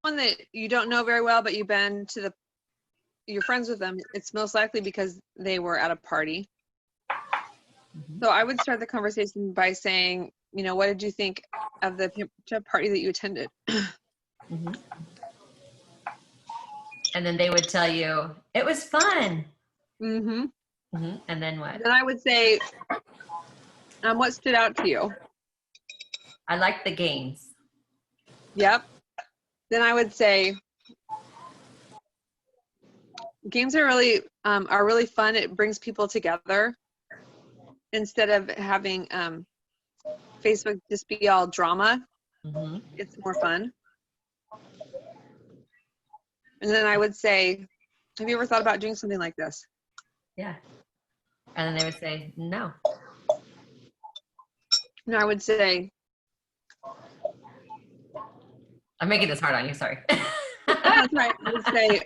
that you don't know very well, but you're friends with them, it's most likely because they were at a party. So I would start the conversation by saying, what did you think of the party that you attended? And then they would tell you, it was fun. And then what? Then I would say, what stood out to you? I like the games. Yep. Then I would say, games are really fun. It brings people together instead of having Facebook just be all drama. It's more fun. And then I would say, have you ever thought about doing something like this? Yeah. And then they would say, no. No, I would say, I'm making this hard on you, sorry. that's right. I would say,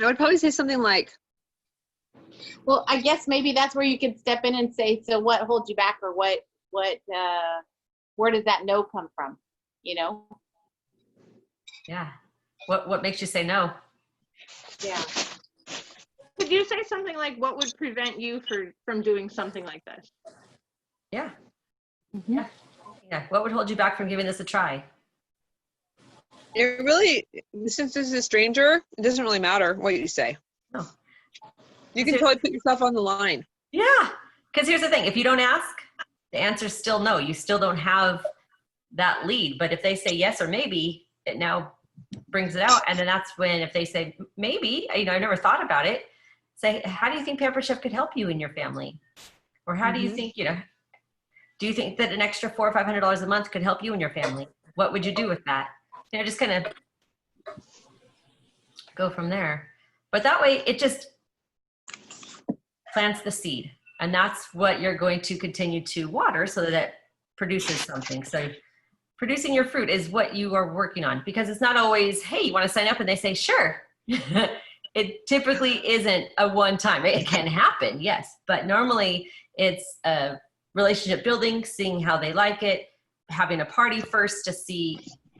I would probably say something like, well, I guess maybe that's where you could step in and say, so what holds you back, or where does that no come from? Yeah. What makes you say no? Yeah. Could you say something like, what would prevent you from doing something like this? Yeah. Yeah. What would hold you back from giving this a try? it really, since this is a stranger, it doesn't really matter what you say. No. You can totally put yourself on the line. Yeah. Because here's the thing. If you don't ask, the answer's still no. You still don't have that lead. But if they say yes or maybe, it now brings it out. And then that's when, if they say maybe, I never thought about it, say, how do you think Pampered Chef could help you and your family? Or how do you think, do you think that an extra $400 or $500 a month could help you and your family? What would you do with that? Just kind of go from there. But that way it just plants the seed. And that's what you're going to continue to water so that it produces something. So producing your fruit is what you are working on, because it's not always, hey, you want to sign up? And they say, sure. It typically isn't a one time. It can happen, yes. But normally it's a relationship building, seeing how they like it, having a party first to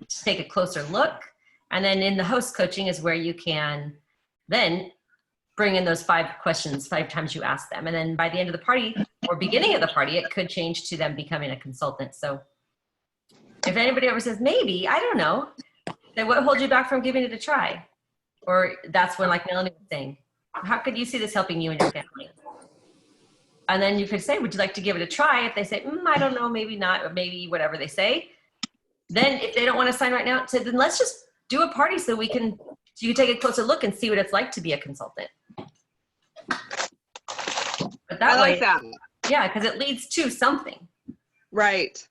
take a closer look. And then in the host coaching is where you can then bring in those 5 questions 5 times you ask them. And then by the end of the party or beginning of the party, it could change to them becoming a consultant. So if anybody ever says, maybe, I don't know, then what holds you back from giving it a try? Or that's when, like Melanie was saying, how could you see this helping you and your family? And then you could say, would you like to give it a try? If they say, I don't know, maybe not, or maybe whatever they say. Then if they don't want to sign right now, then let's just do a party so you can take a closer look and see what it's like to be a consultant. But that way, that. Yeah, because it leads to something. Right.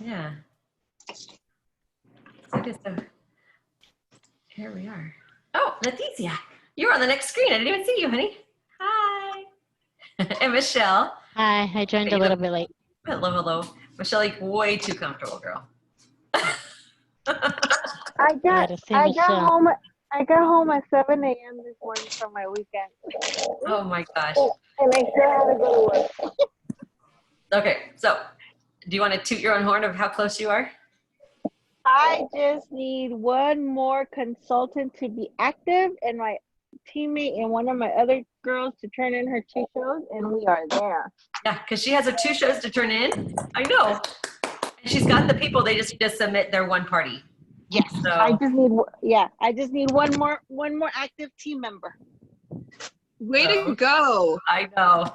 Yeah. So here we are. Oh, Leticia, you're on the next screen. I didn't even see you, honey. Hi. And Michelle. Hi, I joined a little bit late. Hello. Michelle, like way too comfortable, girl. I got home at 7 a.m. this morning from my weekend. Oh my gosh. And I still had to go to work. Okay, so do you want to toot your own horn of how close you are? I just need one more consultant to be active, and my teammate and one of my other girls to turn in her 2 shows, and we are there. Yeah, because she has her 2 shows to turn in. I know. And she's got the people, they just need to submit their one party. Yes. So, I just need one more active team member. Way to go. I know.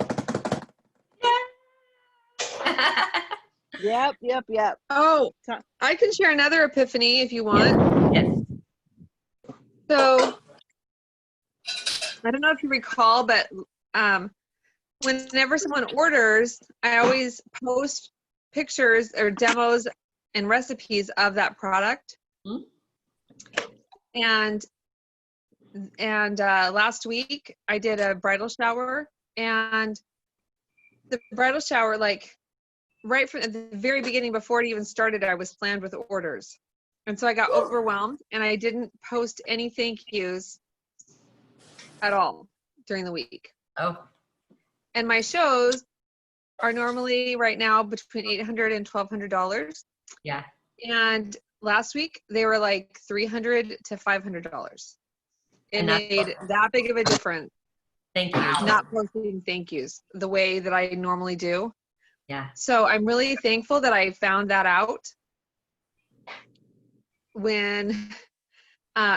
Yeah. Yep. Oh, I can share another epiphany if you want. Yes. So, I don't know if you recall, but whenever someone orders, I always post pictures or demos and recipes of that product. And last week I did a bridal shower, and the bridal shower, like right from the very beginning, before it even started, I was slammed with orders. And so I got overwhelmed, and I didn't post any thank yous at all during the week. Oh. And my shows are normally right now between $800 and $1,200. Yeah. And last week they were like $300 to $500. It And that's- made that big of a difference Thank you. not posting thank yous the way that I normally do. Yeah. So I'm really thankful that I found that out when,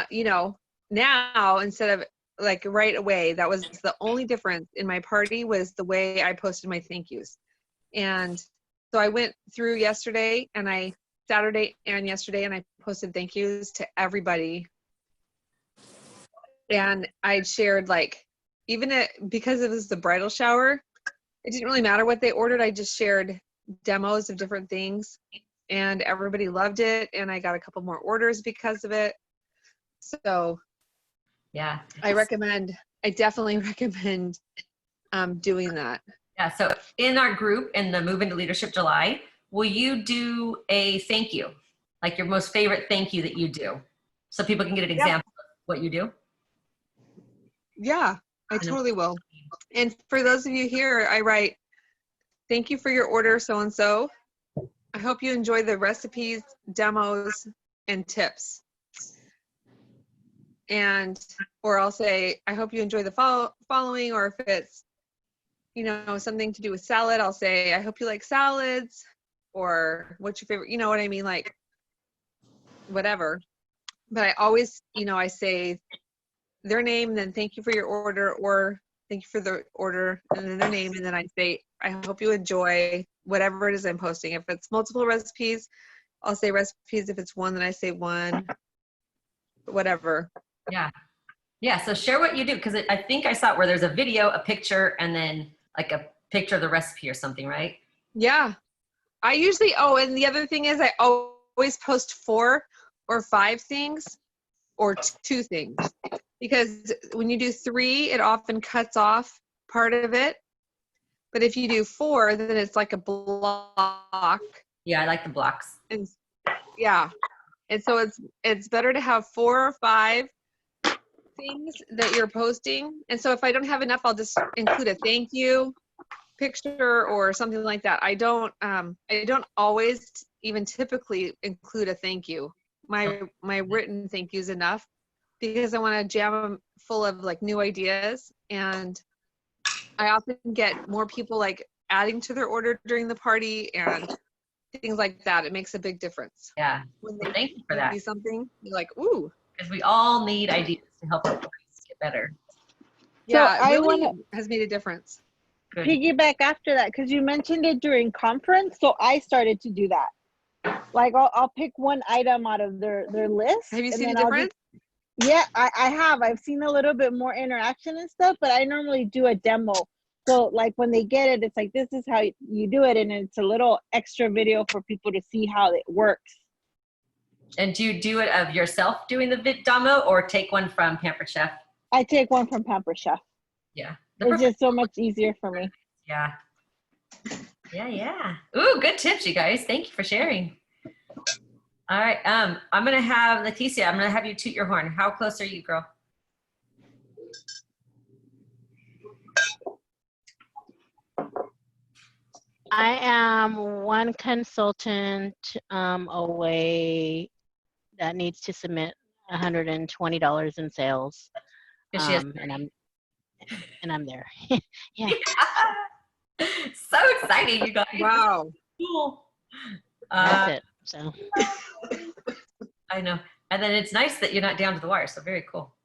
you know, now instead of like right away, that was the only difference in my party was the way I posted my thank yous. And so I went through Saturday and yesterday, and I posted thank yous to everybody. And I shared like, because it was the bridal shower, it didn't really matter what they ordered. I just shared demos of different things and everybody loved it. And I got a couple more orders because of it. So Yeah. I definitely recommend doing that. Yeah. So in our group, in the Move into Leadership July, will you do a thank you? Like your most favorite thank you that you do? So people can get an example of what you do? Yeah, I totally will. And for those of you here, I write, thank you for your order, so-and-so. I hope you enjoy the recipes, demos, and tips. Or I'll say, I hope you enjoy the following, or if it's, you know, something to do with salad, I'll say, I hope you like salads, or what's your favorite, you know what I mean? Like, whatever. But I always, you know, I say their name, then thank you for your order, or thank you for the order, and then their name, and then I say, I hope you enjoy whatever it is I'm posting. If it's multiple recipes, I'll say recipes. If it's one, then I say one, whatever. Yeah. Yeah. So share what you do, because I think I saw it where there's a video, a picture, and then like a picture of the recipe or something, right? Yeah. I usually, and the other thing is I always post 4 or 5 things or 2 things, because when you do 3, it often cuts off part of it. But if you do 4, then it's like a block. Yeah. I like the blocks. And yeah. And so it's better to have 4 or 5 things that you're posting. And so if I don't have enough, I'll just include a thank you picture or something like that. I don't always even typically include a thank you. My written thank you is enough, because I want to jam them full of like new ideas. And I often get more people like adding to their order during the party and things like that. It makes a big difference. Yeah. When Well, they thank you for that. see something, you're like, ooh. Because we all need ideas to help our parties get better. Yeah, I it really wanna- has made a difference. Good. Piggyback after that, because you mentioned it during conference, so I started to do that. Like I'll pick one item out of their list. Have you and seen a then I'll difference? Yeah, I have. I've seen a little bit more interaction and stuff, but I normally do a demo. So like when they get it, it's like, this is how you do it. And it's a little extra video for people to see how it works. And do you do it of yourself doing the demo, or take one from Pampered Chef? I take one from Pamper Chef. Yeah. It's just so much easier for me. Yeah. Yeah, yeah. Ooh, good tips, you guys. Thank you for sharing. All right. I'm gonna have Leticia, I'm gonna have you toot your horn. How close are you, girl? I am one consultant away that needs to submit $120 in sales. Because she has And I'm there. Yeah. so exciting, you guys. Wow. Cool. That's it. So I know. And then it's nice that you're not down to the wire. So very cool.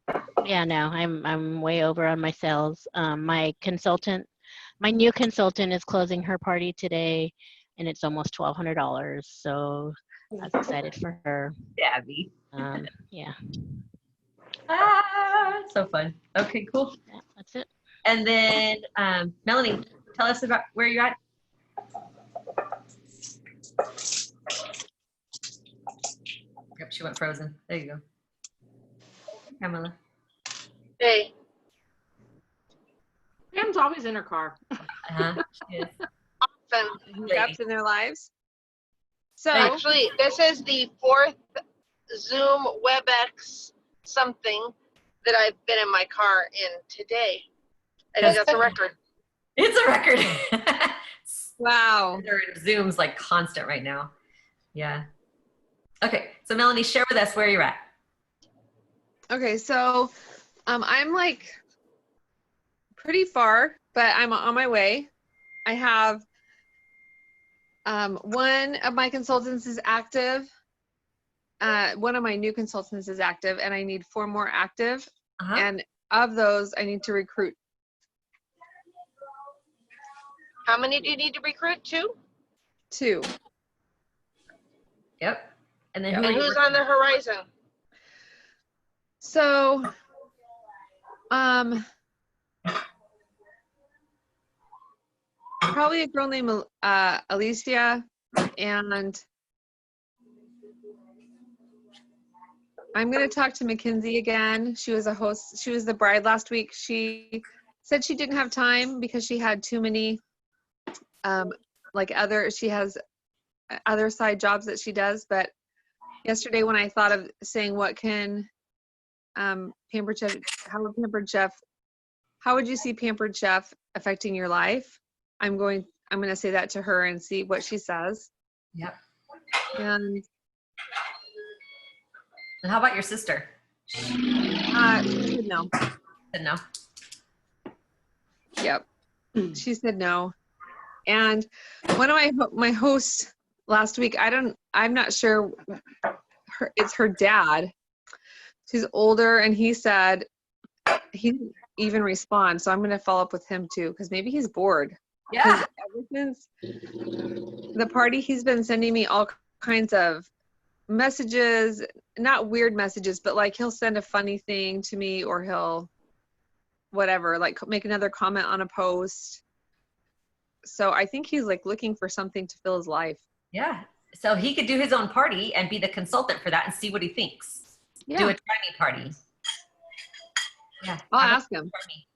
yeah, no, I'm way over on my sales. My new consultant is closing her party today, and it's almost $1,200. So I was excited for her. Abby. Yeah, So fun. Okay, cool. yeah, that's it. And then Melanie, tell us about where you're at. Yep, she went frozen. There you go. Pamela. Hey, Pam's always in her car. Uh-huh. She is. awesome. Gaps in their lives. So Actually, this is the 4th Zoom WebEx something that I've been in my car in today. I think that's a record. It's a record. wow. Zoom's like constant right now. Yeah. Okay. So Melanie, share with us where you're at. Okay, so I'm like pretty far, but I'm on my way. I have one of my consultants is active. One of my new consultants is active, and I need 4 more active. Uh-huh. And of those, I need to recruit How many do you need to recruit? 2? 2. Yep. And then Yeah. who are And you who's working on the horizon? So, probably a girl named Alicia, and I'm going to talk to Mackenzie again. She was a host. She was the bride last week. She said she didn't have time because she had too many, she has other side jobs that she does. But yesterday when I thought of saying, what can Pampered Chef, how would you see Pampered Chef affecting your life? I'm going to say that to her and see what she says. Yep. And And how about your sister? she said no. Said no. Yep. She said no. And one of my hosts last week, I'm not sure, it's her dad. She's older, and he said he didn't even respond. So I'm going to follow up with him too, because maybe he's bored. Yeah. Ever since the party, he's been sending me all kinds of messages, not weird messages, but like he'll send a funny thing to me, or he'll whatever, like make another comment on a post. So I think he's like looking for something to fill his life. Yeah. So he could do his own party and be the consultant for that and see what he thinks. Do Yeah, a try me party. Yeah. I'll have a ask him. try me.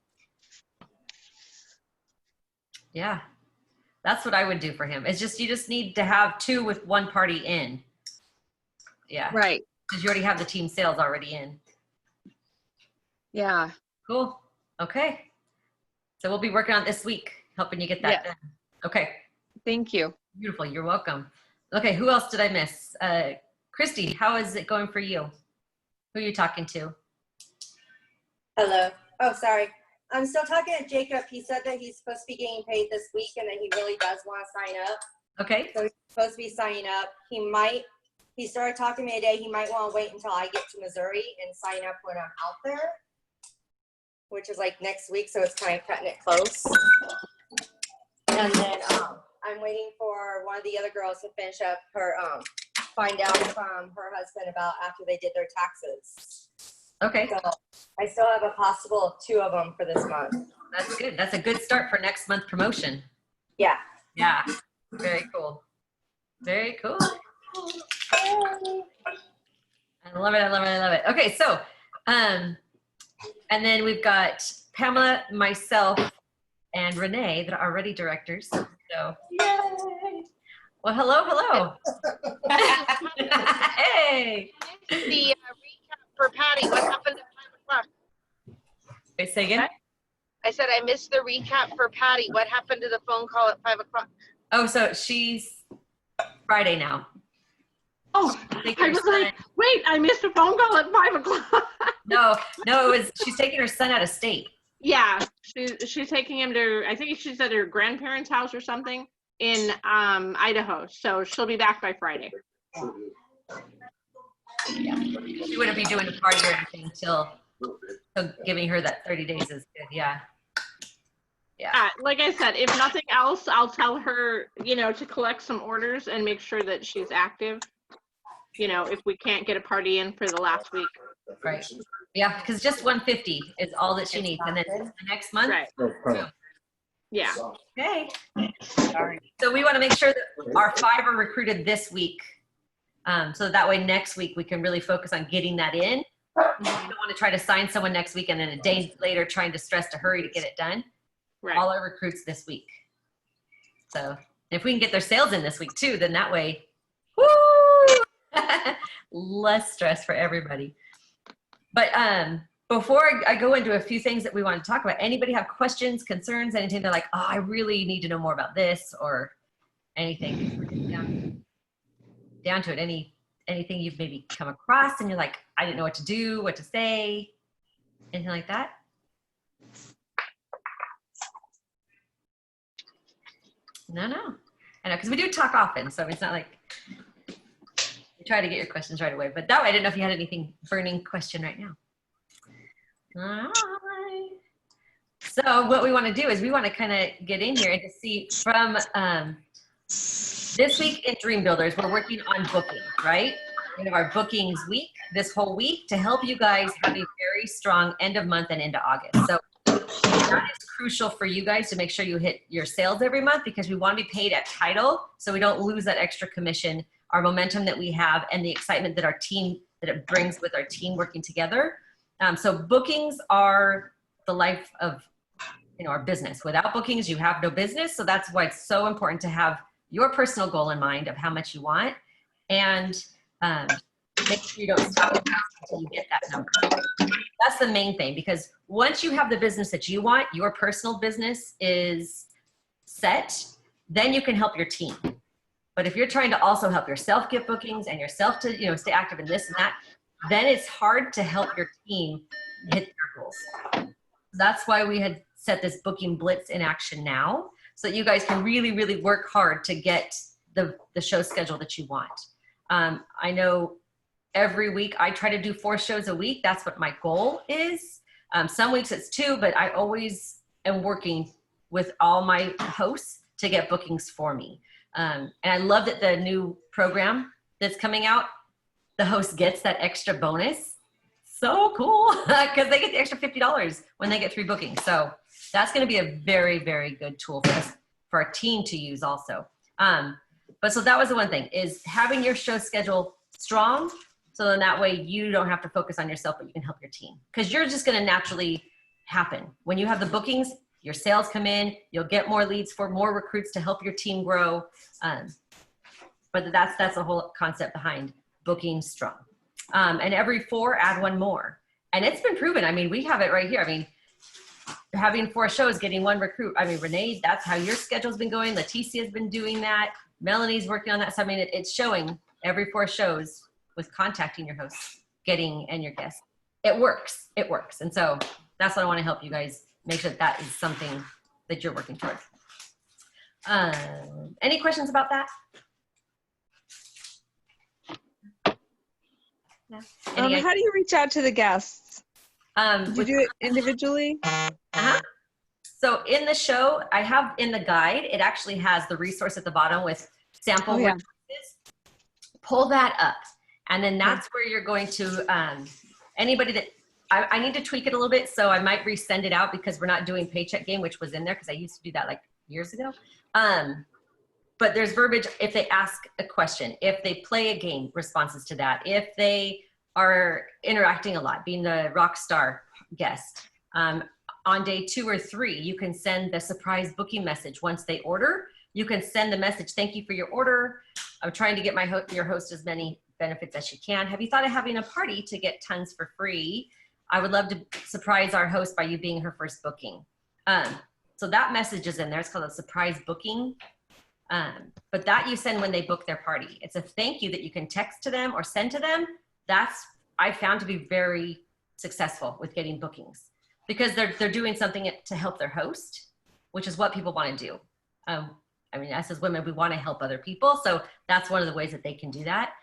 Yeah. That's what I would do for him. It's just, you just need to have 2 with 1 party in. Yeah. Right. Because you already have the team sales already in. Yeah. Cool. Okay. So we'll be working on it this week, helping you get that done. Okay. Thank you. Beautiful. You're welcome. Okay. Who else did I miss? Christy, how is it going for you? Who are you talking to? Hello. Oh, sorry. I'm still talking to Jacob. He said that he's supposed to be getting paid this week and that he really does want to sign up. Okay. So he's supposed to be signing up. He started talking to me today. He might want to wait until I get to Missouri and sign up when I'm out there, which is like next week. So it's kind of cutting it close. And then I'm waiting for one of the other girls to finish up her, find out from her husband about after they did their taxes. Okay. So I still have a possible 2 of them for this month. That's good. That's a good start for next month promotion. Yeah. Yeah. Very cool. Very cool. I love it. I love it. I love it. Okay. So, and then we've got Pamela, myself, and Renee that are already directors. So, Yay! well, hello, hello. Hey. The recap for Patty. What happened at 5 o'clock? Wait, say again? I said I missed the recap for Patty. What happened to the phone call at 5 o'clock? Oh, so she's Friday now. Oh, Taking I her was son- like, wait, I missed a phone call at 5 o'clock. no, it was, she's taking her son out of state. Yeah, she's taking him to, I think she's at her grandparents' house or something in Idaho. So she'll be back by Friday. Yeah. She wouldn't be doing a party or anything until, so giving her that 30 days is good. Yeah. Yeah. Like I said, if nothing else, I'll tell her, to collect some orders and make sure that she's active. If we can't get a party in for the last week. Right. Yeah, because just 150 is all that she needs. And then the next month. Right. boom. Yeah. Okay. So we want to make sure that our 5 are recruited this week. So that way next week we can really focus on getting that in. We don't want to try to sign someone next week and then a day later trying to stress to hurry to get it done. Right. All our recruits this week. So if we can get their sales in this week too, then that way, woo! Less stress for everybody. But before I go into a few things that we want to talk about, anybody have questions, concerns, anything they're like, oh, I really need to know more about this or anything? down to it, anything you've maybe come across and you're like, I didn't know what to do, what to say, anything like that? No. I know, because we do talk often, so it's not like we try to get your questions right away. But that way, I didn't know if you had anything burning question right now. All right. So what we want to do is we want to kind of get in here and to see from this week in Dream Builders, we're working on booking, right? We have our bookings week, this whole week, to help you guys have a very strong end of month and into August. So that is crucial for you guys to make sure you hit your sales every month, because we want to be paid at title so we don't lose that extra commission, our momentum that we have, and the excitement that it brings with our team working together. So bookings are the life of our business. Without bookings, you have no business. So that's why it's so important to have your personal goal in mind of how much you want, and make sure you don't stop until you get that number. That's the main thing, because once you have the business that you want, your personal business is set, then you can help your team. But if you're trying to also help yourself get bookings and yourself to stay active in this and that, then it's hard to help your team hit their goals. That's why we had set this booking blitz in action now, so that you guys can really, really work hard to get the show schedule that you want. I know every week I try to do 4 shows a week. That's what my goal is. Some weeks it's 2, but I always am working with all my hosts to get bookings for me. And I love that the new program that's coming out, the host gets that extra bonus. So cool, because they get the extra $50 when they get 3 bookings. So that's going to be a very, very good tool for us, for our team to use also. But so that was the one thing, is having your show schedule strong, so then that way you don't have to focus on yourself, but you can help your team. Because you're just going to naturally happen. When you have the bookings, your sales come in, you'll get more leads for more recruits to help your team grow. But that's the whole concept behind booking strong. And every 4, add 1 more. And it's been proven. I mean, we have it right here. I mean, having 4 shows, getting 1 recruit. I mean, Renee, that's how your schedule's been going. Leticia has been doing that. Melanie's working on that. So I mean, it's showing every 4 shows with contacting your hosts, and your guests. It works. It works. And so that's what I want to help you guys make sure that is something that you're working towards. Any questions about that? No? How do you reach out to the guests? Did you do it individually? So in the show, I have in the guide, it actually has the resource at the bottom with sample resources. Pull that up. And then that's where you're going to, anybody that, I need to tweak it a little bit, so I might resend it out, because we're not doing paycheck game, which was in there, because I used to do that like years ago. But there's verbiage if they ask a question, if they play a game, responses to that, if they are interacting a lot, being the rock star guest. On day 2 or 3, you can send the surprise booking message once they order. You can send the message, thank you for your order. I'm trying to get your host as many benefits as she can. Have you thought of having a party to get tons for free? I would love to surprise our host by you being her first booking. So that message is in there. It's called a surprise booking. But that you send when they book their party. It's a thank you that you can text to them or send to them. That's, I found to be very successful with getting bookings, because they're doing something to help their host, which is what people want to do. I mean, us as women, we want to help other people. So that's one of the ways that they can do that.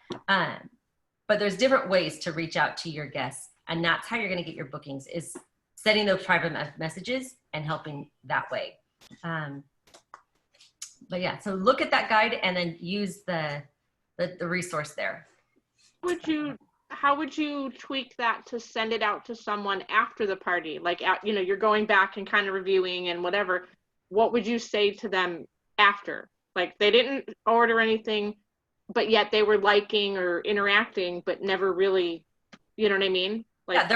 But there's different ways to reach out to your guests. And that's how you're going to get your bookings, is setting those private messages and helping that way. But yeah, so look at that guide and then use the resource there. How would you tweak that to send it out to someone after the party? Like, you're going back and kind of reviewing and whatever. What would you say to them after? Like, they didn't order anything, but yet they were liking or interacting, but never really, you know what I mean? Like, yeah,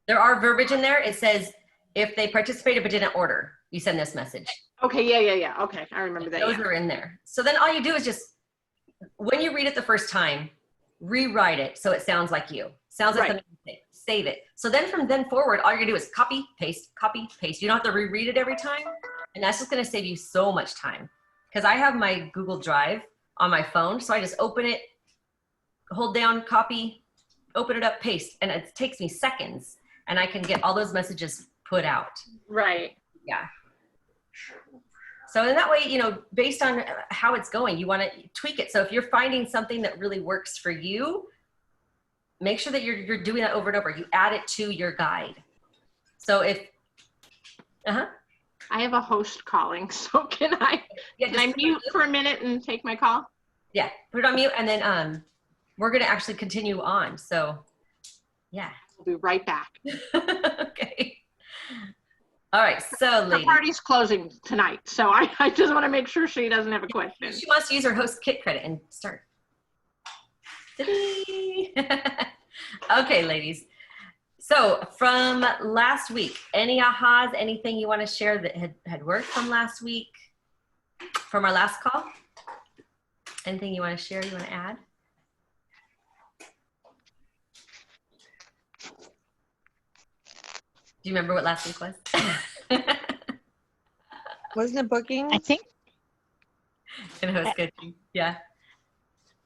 there are verbiage in there. It says if they participated but didn't order, you send this message. Okay, yeah. Okay, I remember that. Those are in there. So then all you do is just, when you read it the first time, rewrite it so it sounds like you. Sounds like something you say. Save it. So then from then forward, all you're gonna do is copy, paste, copy, paste. You don't have to reread it every time. And that's just gonna save you so much time. Because I have my Google Drive on my phone. So I just open it, hold down, copy, open it up, paste, and it takes me seconds, and I can get all those messages put out. Right. Yeah. So in that way, you know, based on how it's going, you want to tweak it. So if you're finding something that really works for you, make sure that you're doing that over and over. You add it to your guide. So if, I have a host calling, so can I mute for a minute and take my call? Yeah, put it on mute, and then we're going to actually continue on. So yeah. We'll be right back. Okay. All right, so The ladies. party's closing tonight, so I just want to make sure she doesn't have a question. She wants to use her host kit credit and start. Okay, ladies. So from last week, any ahas, anything you want to share that had worked from last week, from our last call? Anything you want to share, you want to add? Do you remember what last week was? Wasn't it booking? I think And host coaching. Yeah.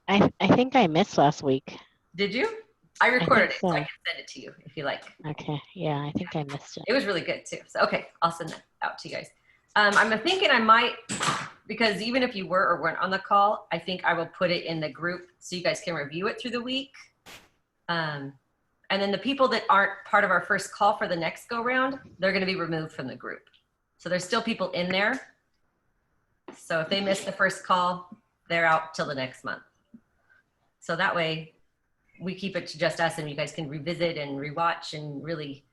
I think I missed last week. Did you? I recorded it, so I so. can send it to you if you like. Okay, yeah, I think I missed it. It was really good too. So, okay, I'll send that out to you guys. I'm thinking I might, because even if you were or weren't on the call, I think I will put it in the group so you guys can review it through the week. And then the people that aren't part of our first call for the next go round, they're going to be removed from the group. So there's still people in there. So if they miss the first call, they're out till the next month. So that way we keep it to just us, and you guys can revisit and rewatch and really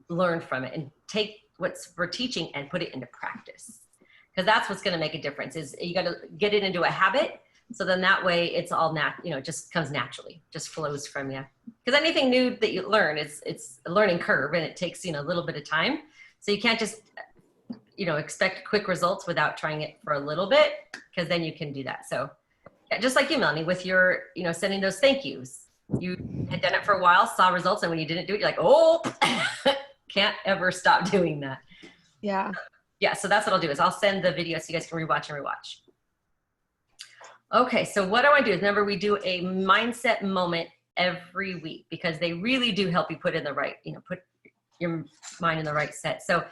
learn from it and take what's we're teaching and put it into practice. Because that's what's going to make a difference, is you got to get it into a habit. So then that way it's all it just comes naturally, just flows from you. Because anything new that you learn it's a learning curve, and it takes, a little bit of time. So you can't just, expect quick results without trying it for a little bit, because then you can do that. So yeah, just like you, Melanie, with your, sending those thank yous. You had done it for a while, saw results, and when you didn't do it, you're like, oh, can't ever stop doing that. Yeah. Yeah, so that's what I'll do, is I'll send the video so you guys can rewatch and rewatch. Okay, so what I want to do is, remember, we do a mindset moment every week, because they really do help you put in the right, put your mind in the right set. So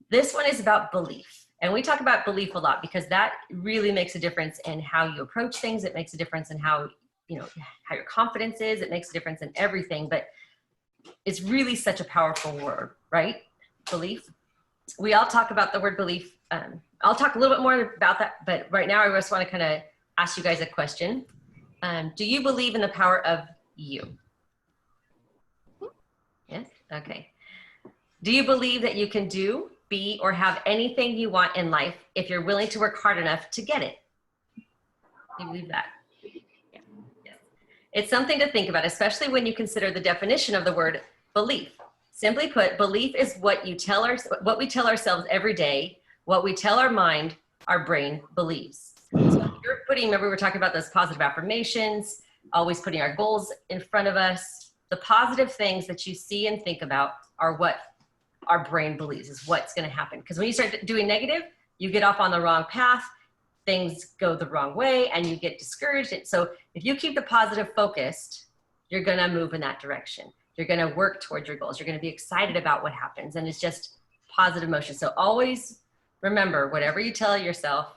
this one is about belief. And we talk about belief a lot, because that really makes a difference in how you approach things. It makes a difference in how your confidence is. It makes a difference in everything, but it's really such a powerful word, right? Belief. We all talk about the word belief. I'll talk a little bit more about that, but right now I just want to kind of ask you guys a question. Do you believe in the power of you? Yes? Okay. Do you believe that you can do, be, or have anything you want in life if you're willing to work hard enough to get it? Do you believe that? Yes. It's something to think about, especially when you consider the definition of the word belief. Simply put, belief is what we tell ourselves every day, what we tell our mind, our brain believes. So if you're remember we were talking about those positive affirmations, always putting our goals in front of us. The positive things that you see and think about are what our brain believes is what's going to happen. Because when you start doing negative, you get off on the wrong path, things go the wrong way, and you get discouraged. So if you keep the positive focused, you're going to move in that direction. You're going to work towards your goals. You're going to be excited about what happens, and it's just positive motion. So always remember, whatever you tell yourself,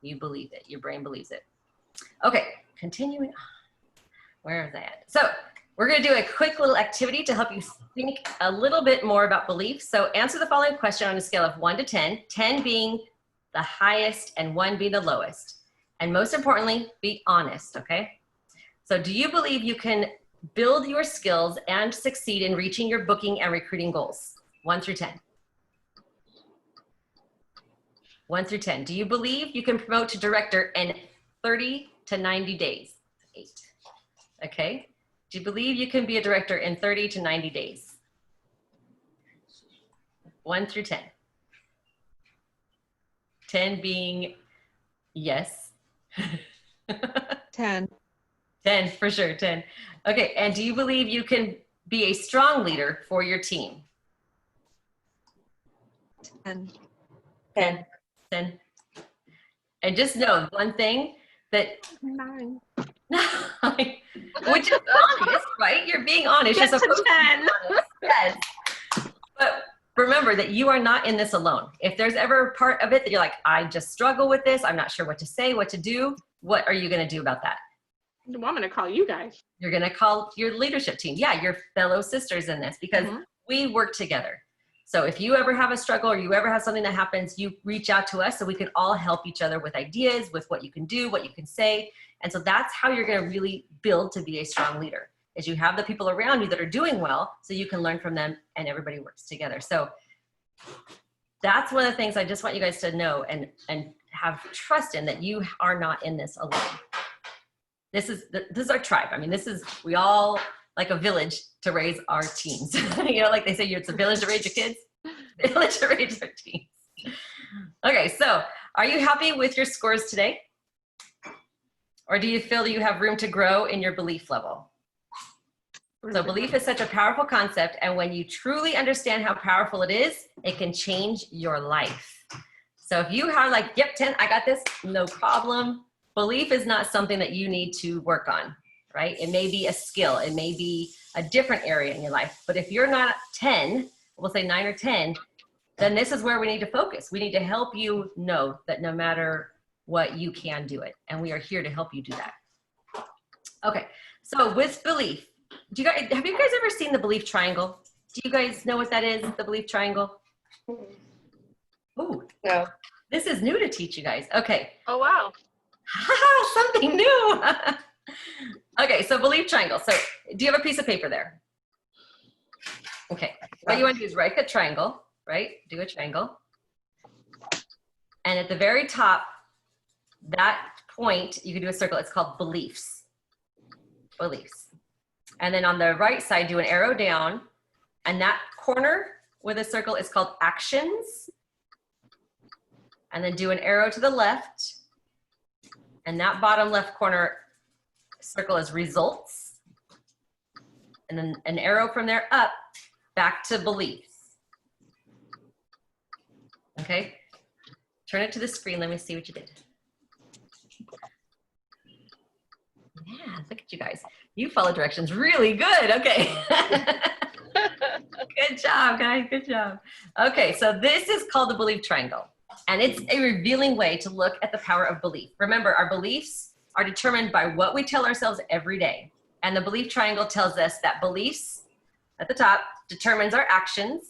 you believe it. Your brain believes it. Okay, continuing on. Where is that? So we're going to do a quick little activity to help you think a little bit more about beliefs. So answer the following question on a scale of 1 to 10, 10 being the highest and 1 being the lowest. And most importantly, be honest, okay? So do you believe you can build your skills and succeed in reaching your booking and recruiting goals? 1 through 10. 1 through 10. Do you believe you can promote to director in 30 to 90 days? 8. Okay. Do you believe you can be a director in 30 to 90 days? 1 through 10. 10 being yes. 10. 10, for sure, 10. Okay, and do you believe you can be a strong leader for your team? 10. 10. 10. And just know one thing, that, Nine. which is honest, right? You're being honest. Get You're to supposed to 10. be honest. Yes. But remember that you are not in this alone. If there's ever a part of it that you're like, I just struggle with this, I'm not sure what to say, what to do, what are you going to do about that? Well, I'm going to call you guys. You're going to call your leadership team. Yeah, your fellow sisters in this, because Mhm. we work together. So if you ever have a struggle or you ever have something that happens, you reach out to us so we can all help each other with ideas, with what you can do, what you can say. And so that's how you're going to really build to be a strong leader, is you have the people around you that are doing well so you can learn from them and everybody works together. So that's one of the things I just want you guys to know and have trust in, that you are not in this alone. This is our tribe. I mean, we all like a village to raise our teens. You know, like they say, it's a village to raise your kids, village to raise your teens. Okay, so are you happy with your scores today? Or do you feel that you have room to grow in your belief level? So belief is such a powerful concept, and when you truly understand how powerful it is, it can change your life. So if you have like, yep, 10, I got this, no problem. Belief is not something that you need to work on, right? It may be a skill, it may be a different area in your life, but if you're not 10, we'll say 9 or 10, then this is where we need to focus. We need to help you know that no matter what, you can do it, and we are here to help you do that. Okay, so with belief, have you guys ever seen the belief triangle? Do you guys know what that is, the belief triangle? Ooh, No. this is new to teach you guys. Okay. Oh, wow. Something new. Okay, so belief triangle. So do you have a piece of paper there? Okay, what you want to do is write a triangle, right? Do a triangle. And at the very top, that point, you can do a circle. It's called beliefs. Beliefs. And then on the right side, do an arrow down. And that corner with a circle is called actions. And then do an arrow to the left. And that bottom left corner circle is results. And then an arrow from there up, back to beliefs. Okay? Turn it to the screen. Let me see what you did. Yeah, look at you guys. You follow directions really good. Okay. Good job, guys. Good job. Okay, so this is called the belief triangle. And it's a revealing way to look at the power of belief. Remember, our beliefs are determined by what we tell ourselves every day. And the belief triangle tells us that beliefs at the top determines our actions,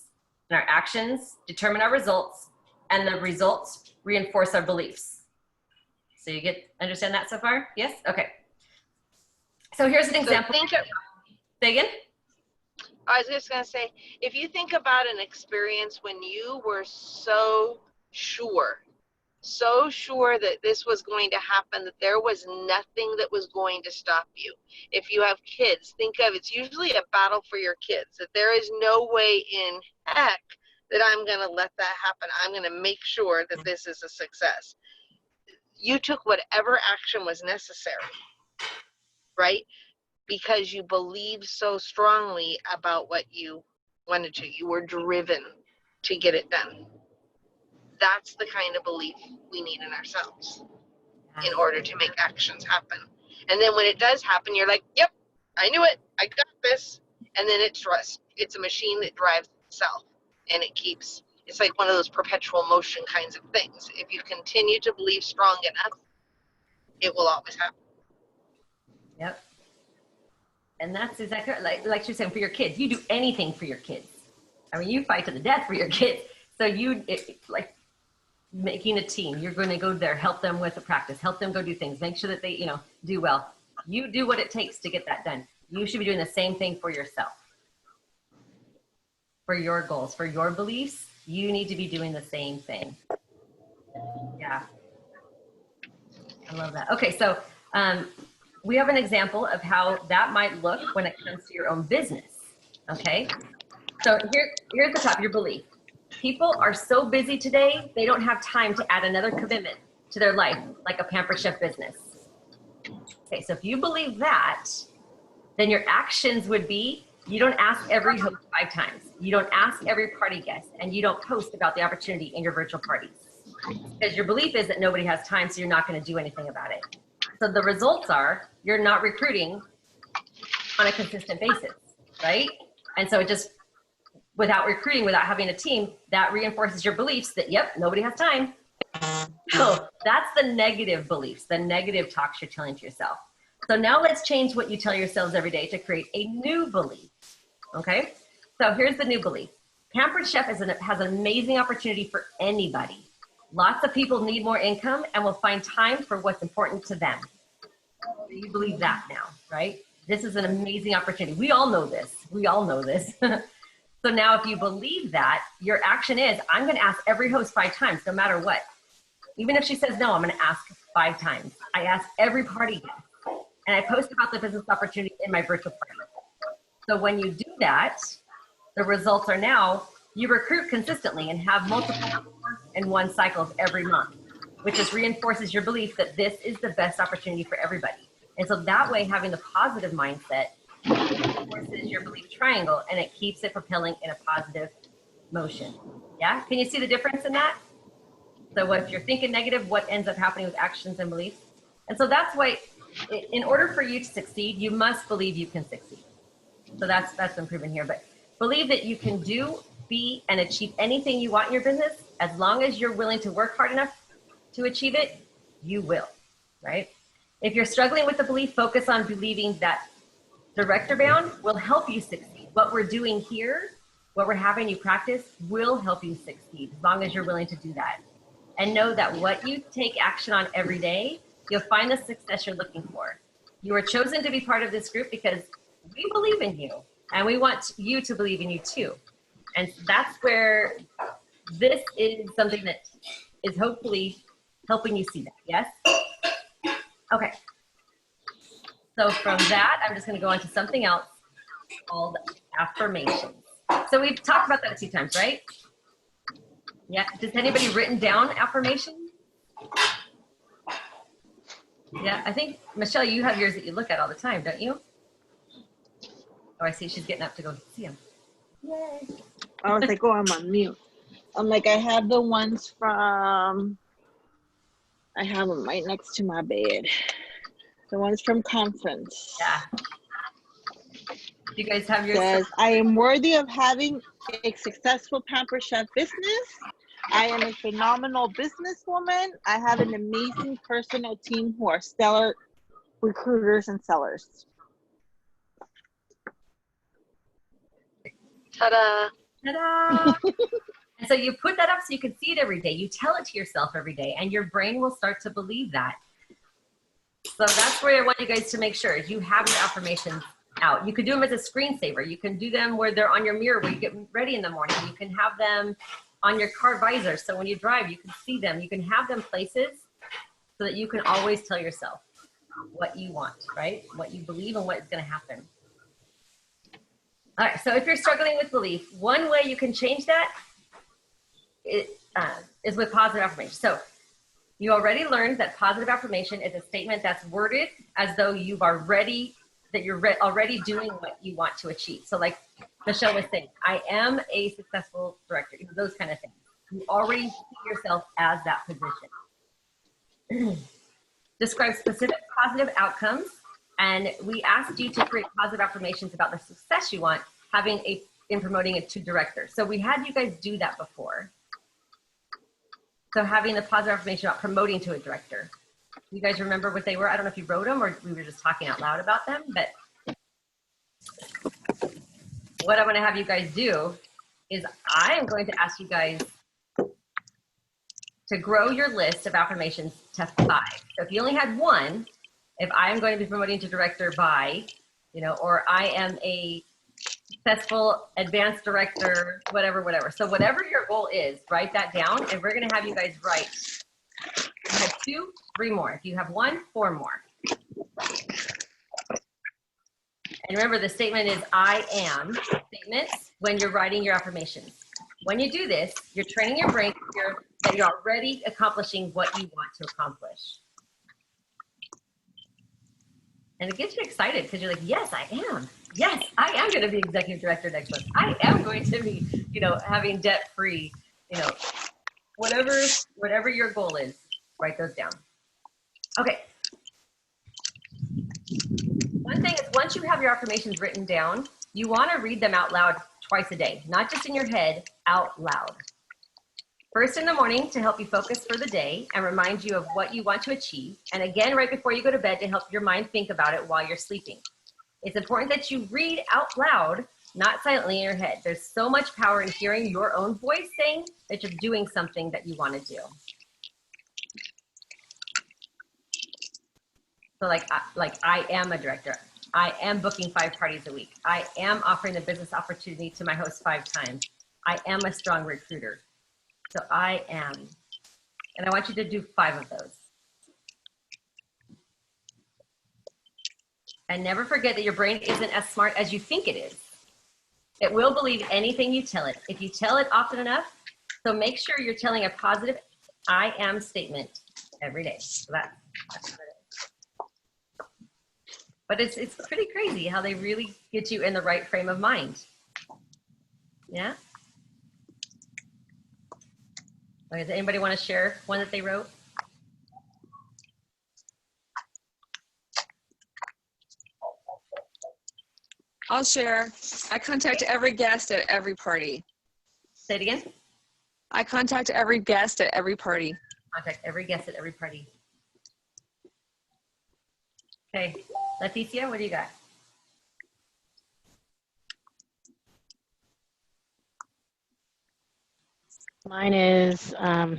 and our actions determine our results, and the results reinforce our beliefs. So you understand that so far? Yes? Okay. So here's an example. Say again? I was just going to say, if you think about an experience when you were so sure that this was going to happen, that there was nothing that was going to stop you. If you have kids, think of it's usually a battle for your kids, that there is no way in heck that I'm going to let that happen. I'm going to make sure that this is a success. You took whatever action was necessary, right? Because you believed so strongly about what you wanted to. You were driven to get it done. That's the kind of belief we need in ourselves in order to make actions happen. And then when it does happen, you're like, yep, I knew it. I got this. And then it's a machine that drives itself. And it's like one of those perpetual motion kinds of things. If you continue to believe strong enough, it will always happen. Yep. And that's exactly like you're saying, for your kids. You do anything for your kids. I mean, you fight to the death for your kids. So like making a team, you're going to go there, help them with the practice, help them go do things, make sure that they, do well. You do what it takes to get that done. You should be doing the same thing for yourself. For your goals, for your beliefs, you need to be doing the same thing. Yeah. I love that. Okay, so we have an example of how that might look when it comes to your own business. Okay, so here's the top, your belief. People are so busy today, they don't have time to add another commitment to their life, like a Pampered Chef business. Okay, so if you believe that, then your actions would be, you don't ask every host 5 times. You don't ask every party guest, and you don't post about the opportunity in your virtual parties. Because your belief is that nobody has time, so you're not going to do anything about it. So the results are you're not recruiting on a consistent basis, right? And so it just, without recruiting, without having a team, that reinforces your beliefs that, yep, nobody has time. So that's the negative beliefs, the negative talks you're telling to yourself. So now let's change what you tell yourselves every day to create a new belief, okay? So here's the new belief. Pampered Chef has an amazing opportunity for anybody. Lots of people need more income and will find time for what's important to them. You believe that now, right? This is an amazing opportunity. We all know this. We all know this. So now if you believe that, your action is, I'm going to ask every host 5 times, no matter what. Even if she says no, I'm going to ask 5 times. I ask every party guest. And I post about the business opportunity in my virtual party. So when you do that, the results are now you recruit consistently and have multiple 4-in-1 cycles every month, which just reinforces your belief that this is the best opportunity for everybody. And so that way, having the positive mindset reinforces your belief triangle and it keeps it propelling in a positive motion. Yeah, can you see the difference in that? So if you're thinking negative, what ends up happening with actions and beliefs? And so that's why, in order for you to succeed, you must believe you can succeed. So that's been proven here. But believe that you can do, be, and achieve anything you want in your business. As long as you're willing to work hard enough to achieve it, you will, right? If you're struggling with the belief, focus on believing that Director Bound will help you succeed. What we're doing here, what we're having you practice, will help you succeed as long as you're willing to do that. And know that what you take action on every day, you'll find the success you're looking for. You were chosen to be part of this group because we believe in you and we want you to believe in you too. And that's where this is something that is hopefully helping you see that, yes? Okay. So from that, I'm just going to go on to something else called affirmations. So we've talked about that a few times, right? Yeah. Has anybody written down affirmations? Yeah, I think, Michelle, you have yours that you look at all the time, don't you? Oh, I see she's getting up to go see them. Yay. I was like, oh, I'm on mute. I'm like, I have the ones from, I have them right next to my bed. The ones from conference. Yeah. You guys have yours? Says, I am worthy of having a successful Pampered Chef business. I am a phenomenal businesswoman. I have an amazing personal team who are stellar recruiters and sellers. Ta-da. Ta-da! And so you put that up so you can see it every day. You tell it to yourself every day, and your brain will start to believe that. So that's where I want you guys to make sure is you have your affirmations out. You could do them as a screensaver. You can do them where they're on your mirror when you get ready in the morning. You can have them on your car visor. So when you drive, you can see them. You can have them places so that you can always tell yourself what you want, right? What you believe and what is going to happen. All right, so if you're struggling with belief, one way you can change that is with positive affirmation. So you already learned that positive affirmation is a statement that's worded as though you're already doing what you want to achieve. So like Michelle was saying, I am a successful director, those kind of things. You already see yourself as that position. Describe specific positive outcomes. And we asked you to create positive affirmations about the success you want in promoting it to director. So we had you guys do that before. So having the positive affirmation about promoting to a director. You guys remember what they were? I don't know if you wrote them or we were just talking out loud about them, but what I'm going to have you guys do is I am going to ask you guys to grow your list of affirmations to 5. So if you only had one, if I'm going to be promoting to director by, or I am a successful advanced director, whatever. So whatever your goal is, write that down, and we're going to have you guys write. You have 2, 3 more. If you have 1, 4 more. And remember, the statement is I am statements when you're writing your affirmations. When you do this, you're training your brain that you're already accomplishing what you want to accomplish. And it gets you excited because you're like, yes, I am. Yes, I am going to be executive director next month. I am going to be, having debt-free, whatever your goal is, write those down. Okay. once you have your affirmations written down, you want to read them out loud twice a day, not just in your head, out loud. First in the morning to help you focus for the day and remind you of what you want to achieve. And again, right before you go to bed to help your mind think about it while you're sleeping. It's important that you read out loud, not silently in your head. There's so much power in hearing your own voice saying that you're doing something that you want to do. So like I am a director. I am booking 5 parties a week. I am offering the business opportunity to my host 5 times. I am a strong recruiter. So I am. And I want you to do 5 of those. And never forget that your brain isn't as smart as you think it is. It will believe anything you tell it. If you tell it often enough, so make sure you're telling a positive I am statement every day. So that's what it is. But it's pretty crazy how they really get you in the right frame of mind. Yeah? Okay, does anybody want to share one that they wrote? I'll share. I contact every guest at every party. Say it again. I contact every guest at every party. Contact every guest at every party. Okay, Leticia, what do you got? Mine is, I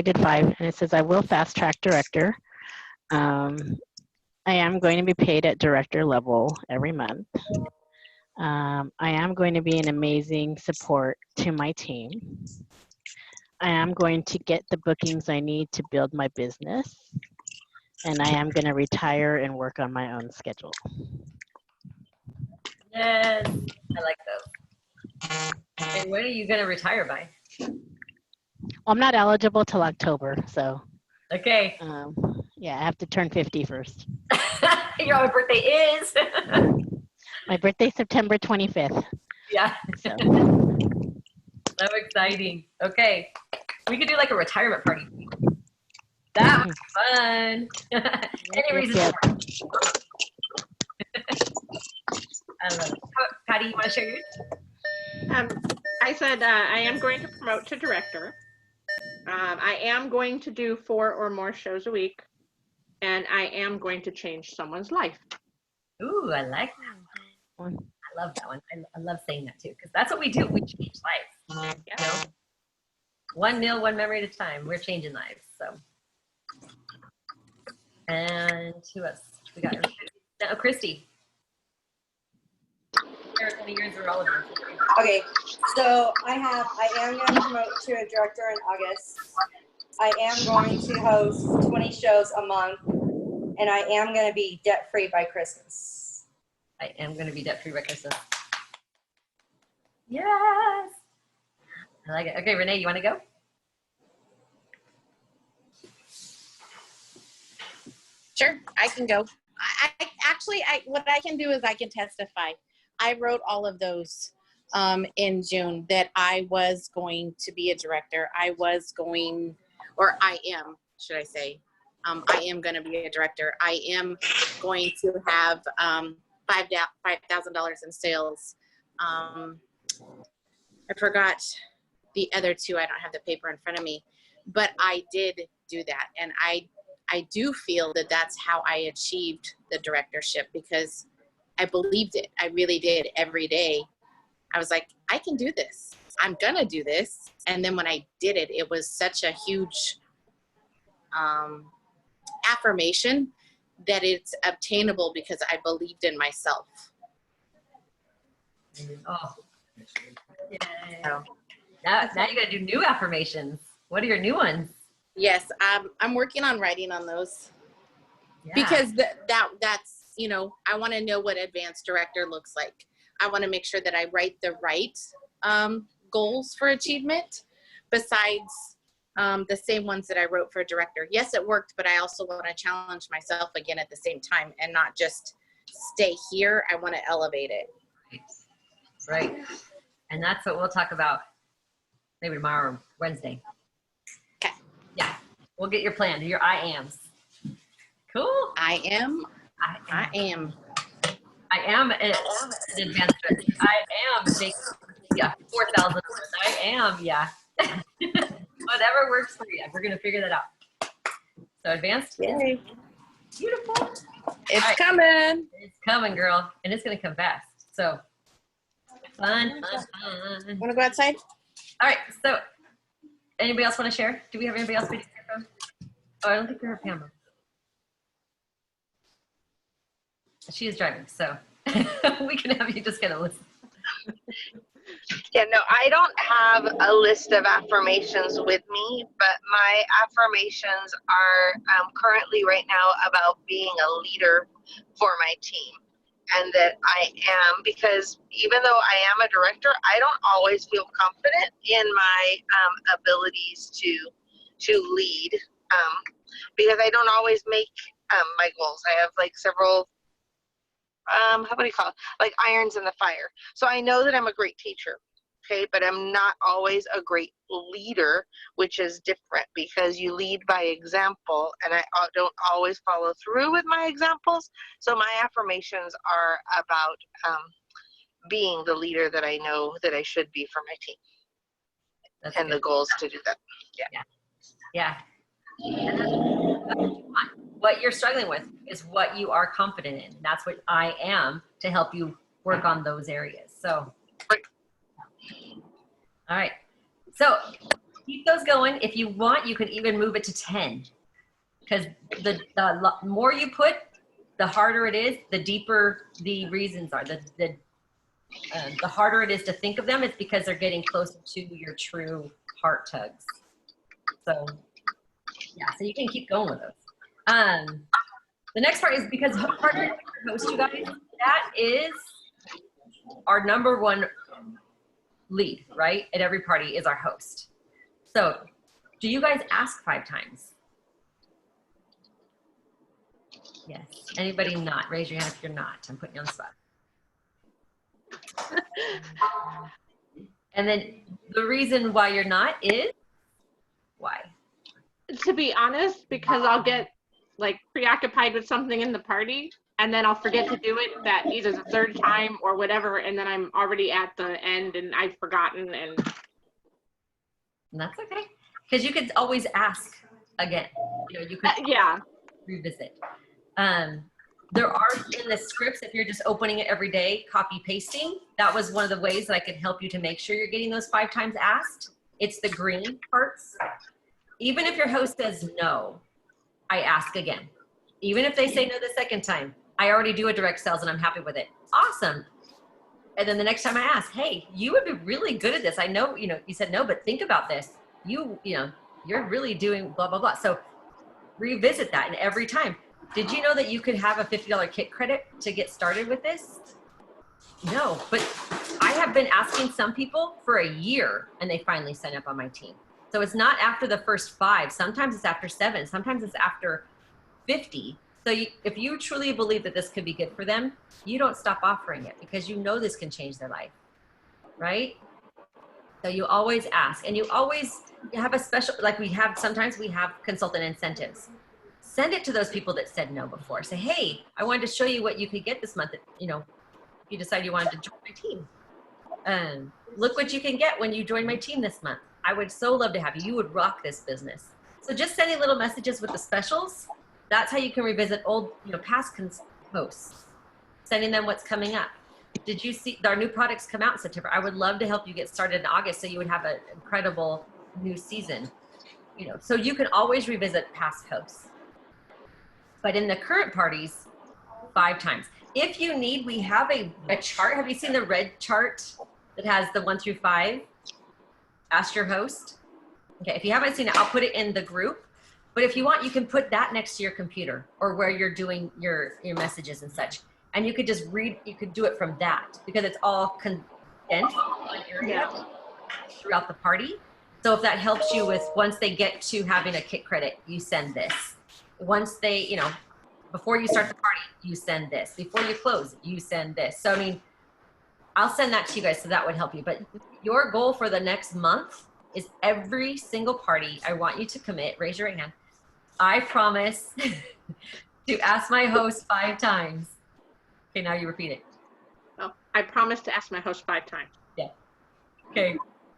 did 5, and it says, I will fast track director. I am going to be paid at director level every month. I am going to be an amazing support to my team. I am going to get the bookings I need to build my business. And I am going to retire and work on my own schedule. Yes, I like those. And when are you going to retire by? Well, I'm not eligible till October, so Okay. yeah, I have to turn 50 first. Your own birthday is. My birthday's September 25th. Yeah. So. So exciting. Okay. We could do like a retirement party. That would be fun. Any reason Yep. for it. I love it. Patty, you want to share yours? I said I am going to promote to director. I am going to do 4 or more shows a week, and I am going to change someone's life. Ooh, I like that one. I love that one. I love saying that too, because that's what we do. We change lives. You know? One meal, one memory at a time. We're changing lives. So, and who else? We got Christy. Any years are relevant. Okay, so I am going to promote to a director in August. I am going to host 20 shows a month, and I am going to be debt-free by Christmas. I am going to be debt-free by Christmas. Yes. I like it. Okay, Renee, you want to go? Sure, I can go. What I can do is I can testify. I wrote all of those in June that I was going to be a director. I am, should I say. I am going to be a director. I am going to have $5,000 in sales. I forgot the other 2. I don't have the paper in front of me, but I did do that. And I do feel that that's how I achieved the directorship, because I believed it. I really did. Every day I was like, I can do this. I'm going to do this. And then when I did it, it was such a huge affirmation that it's obtainable because I believed in myself. Oh. Yay. Now you got to do new affirmations. What are your new ones? Yes, I'm working on writing on those. Yeah. Because that's, you know, I want to know what advanced director looks like. I want to make sure that I write the right goals for achievement besides the same ones that I wrote for director. Yes, it worked, but I also want to challenge myself again at the same time and not just stay here. I want to elevate it. Right. And that's what we'll talk about maybe tomorrow or Wednesday. Okay. Yeah. We'll get your plan, your I ams. Cool. I am. I am an advanced judge. I am making, yeah, 4,000. I am, yeah. Whatever works for you. We're going to figure that out. So advanced. Yay. Beautiful. It's Alright. coming. It's coming, girl. And it's going to come fast. So fun. Want to go outside? All right. So anybody else want to share? Do we have anybody else waiting for your phone? Oh, I don't think we have Pamela. She is driving, so we can have you just kind of listen. Yeah, no, I don't have a list of affirmations with me, but my affirmations are currently right now about being a leader for my team. And that I am, because even though I am a director, I don't always feel confident in my abilities to lead, because I don't always make my goals. I have like several, how do you call it? Like irons in the fire. So I know that I'm a great teacher, okay, but I'm not always a great leader, which is different because you lead by example, and I don't always follow through with my examples. So my affirmations are about being the leader that I know that I should be for my team. That's And good. the goals to do that. Yeah. And that's what you want. What you're struggling with is what you are confident in. That's what I am to help you work on those areas. So, all right. So keep those going. If you want, you could even move it to 10, because the more you put, the harder it is, the deeper the reasons are. The harder it is to think of them. It's because they're getting closer to your true heart tugs. So yeah, so you can keep going with those. The next part is because partnering with your host, you guys, that is our number one lead, right? At every party is our host. So do you guys ask 5 times? Yes. Anybody not? Raise your hand if you're not. I'm putting you on the spot. And then the reason why you're not is why? To be honest, because I'll get like preoccupied with something in the party and then I'll forget to do it that either the third time or whatever, and then I'm already at the end and I've forgotten. And that's okay, because you could always ask again. You know, you could yeah, revisit. There are in the scripts, if you're just opening it every day, copy pasting, that was one of the ways that I could help you to make sure you're getting those 5 times asked. It's the green parts. Even if your host says no, I ask again. Even if they say no the second time, I already do a direct sales and I'm happy with it. Awesome. And then the next time I ask, hey, you would be really good at this. I know, you said no, but think about this. You're really doing blah, blah, blah. So revisit that. And every time, did you know that you could have a $50 kit credit to get started with this? No, but I have been asking some people for a year and they finally sign up on my team. So it's not after the first 5. Sometimes it's after 7. Sometimes it's after 50. So if you truly believe that this could be good for them, you don't stop offering it because you know this can change their life, right? So you always ask, and you always have a special, like sometimes we have consultant incentives. Send it to those people that said no before. Say, hey, I wanted to show you what you could get this month. If you decide you wanted to join my team. Look what you can get when you join my team this month. I would so love to have you. You would rock this business. So just sending little messages with the specials. That's how you can revisit old, past posts. Sending them what's coming up. Did you see our new products come out in September? I would love to help you get started in August so you would have an incredible new season. So you can always revisit past posts. But in the current parties, 5 times. If you need, we have a chart. Have you seen the red chart that has the 1 through 5? Ask your host. Okay, if you haven't seen it, I'll put it in the group. But if you want, you can put that next to your computer or where you're doing your messages and such. And you could just read, you could do it from that because it's all condensed throughout the party. So if that helps you with, once they get to having a kit credit, you send this. Once they, before you start the party, you send this. Before you close, you send this. So, I'll send that to you guys so that would help you. But your goal for the next month is every single party, I want you to commit, raise your hand. I promise to ask my host 5 times. Okay, now you repeat it. I promise to ask my host 5 times. Okay,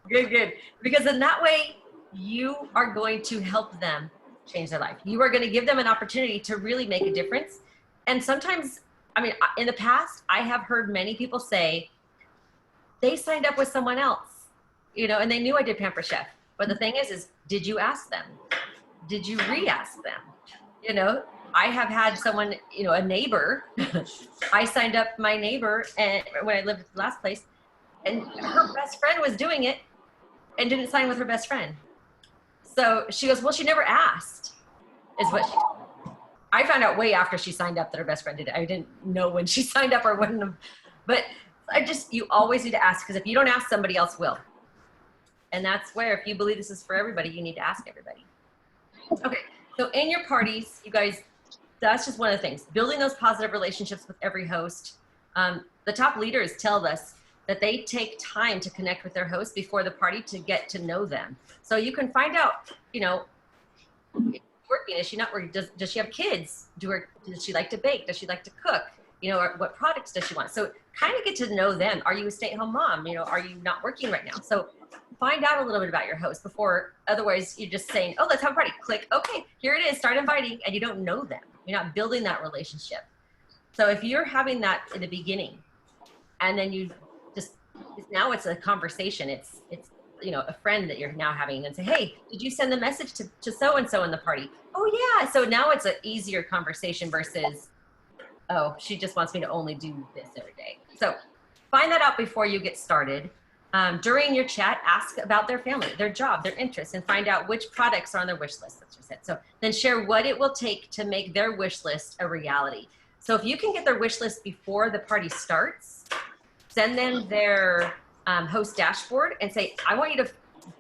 good. Because in that way, you are going to help them change their life. You are going to give them an opportunity to really make a difference. And sometimes, I mean, in the past, I have heard many people say they signed up with someone else, you know, and they knew I did Pamper Chef. But the thing is did you ask them? Did you re-ask them? You know, I have had someone, you know, a neighbor, I signed up my neighbor and when I lived at the last place, and her best friend was doing it and didn't sign with her best friend. So she goes, well, she never asked, is what she told me. I found out way after she signed up that her best friend did it. I didn't know when she signed up or when, but you always need to ask, because if you don't ask, somebody else will. And that's where, if you believe this is for everybody, you need to ask everybody. Okay, so in your parties, you guys, that's just one of the things. Building those positive relationships with every host. The top leaders tell us that they take time to connect with their host before the party to get to know them. So you can find out, you know, working, is she not working? Does she have kids? Does she like to bake? Does she like to cook? You know, or what products does she want? So kind of get to know them. Are you a stay-at-home mom? You know, are you not working right now? So find out a little bit about your host before, otherwise you're just saying, oh, let's have a party. Click, okay, here it is, start inviting, and you don't know them. You're not building that relationship. So if you're having that in the beginning, and then you just, now it's a conversation. It's you know, a friend that you're now having, and say, hey, did you send the message to so-and-so in the party? Oh yeah. So now it's an easier conversation versus, oh, she just wants me to only do this every day. So find that out before you get started. During your chat, ask about their family, their job, their interests, and find out which products are on their wish list, as you said. So then share what it will take to make their wish list a reality. So if you can get their wish list before the party starts, send them their host dashboard and say, I want you to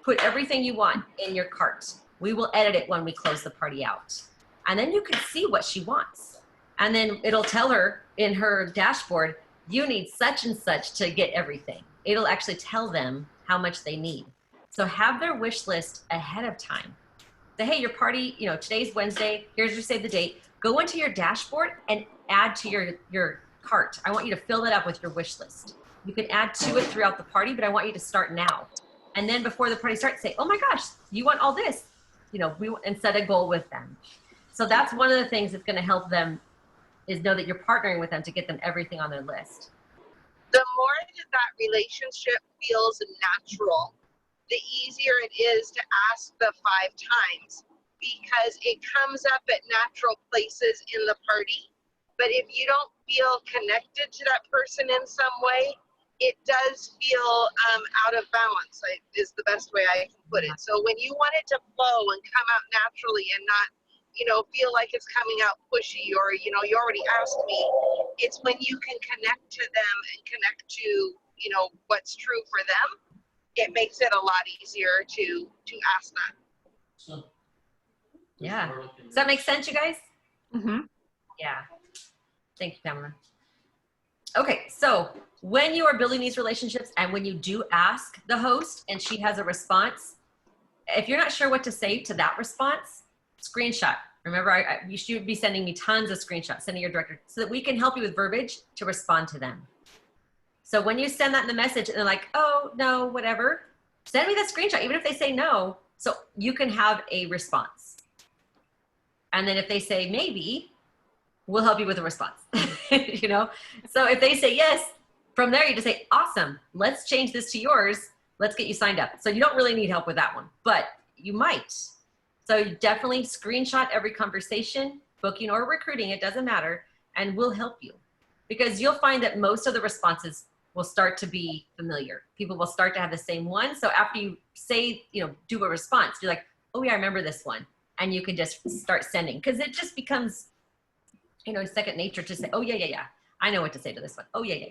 put everything you want in your cart. We will edit it when we close the party out. And then you can see what she wants. And then it'll tell her in her dashboard, you need such and such to get everything. It'll actually tell them how much they need. So have their wish list ahead of time. Say, hey, your party, you know, today's Wednesday, here's your save the date. Go into your dashboard and add to your cart. I want you to fill that up with your wish list. You can add to it throughout the party, but I want you to start now. And then before the party starts, say, oh my gosh, you want all this? You know, and set a goal with them. So that's one of the things that's gonna help them, is know that you're partnering with them to get them everything on their list. The more that relationship feels natural, the easier it is to ask the 5 times, because it comes up at natural places in the party. But if you don't feel connected to that person in some way, it does feel out of balance, is the best way I can put it. So when you want it to flow and come out naturally and not, you know, feel like it's coming out pushy, or, you know, you already asked me, it's when you can connect to them and connect to, you know, what's true for them. It makes it a lot easier to ask that. Yeah. Does that make sense, you guys? Mm-hmm. Yeah. Thank you, Pamela. Okay, so when you are building these relationships and when you do ask the host and she has a response, if you're not sure what to say to that response, screenshot. Remember, you should be sending me tons of screenshots, sending your director, so that we can help you with verbiage to respond to them. So when you send that in the message and they're like, oh, no, whatever, send me the screenshot, even if they say no, so you can have a response. And then if they say maybe, we'll help you with a response, you know? So if they say yes, from there you just say, awesome, let's change this to yours. Let's get you signed up. So you don't really need help with that one, but you might. So you definitely screenshot every conversation, booking or recruiting, it doesn't matter, and we'll help you. Because you'll find that most of the responses will start to be familiar. People will start to have the same one. So after you say, you know, do a response, you're like, oh yeah, I remember this one. And you can just start sending, because it just becomes, you know, second nature to say, oh yeah, I know what to say to this one. Oh yeah.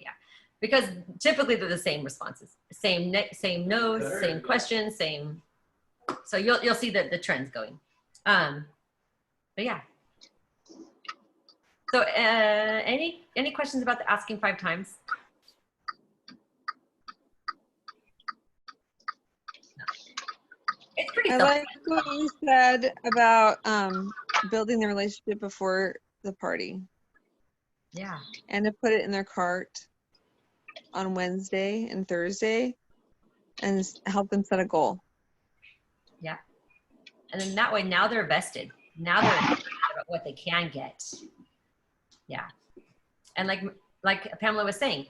Because typically they're the same responses, same no's, same questions, same. So you'll see the trends going. But yeah. So any questions about the asking 5 times? No. It's pretty I like what you said about building the relationship before the party. Yeah. And to put it in their cart. on Wednesday and Thursday and help them set a goal. Yeah. And then that way, now they're vested. Now they're excited about what they can get. Yeah. And like Pamela was saying,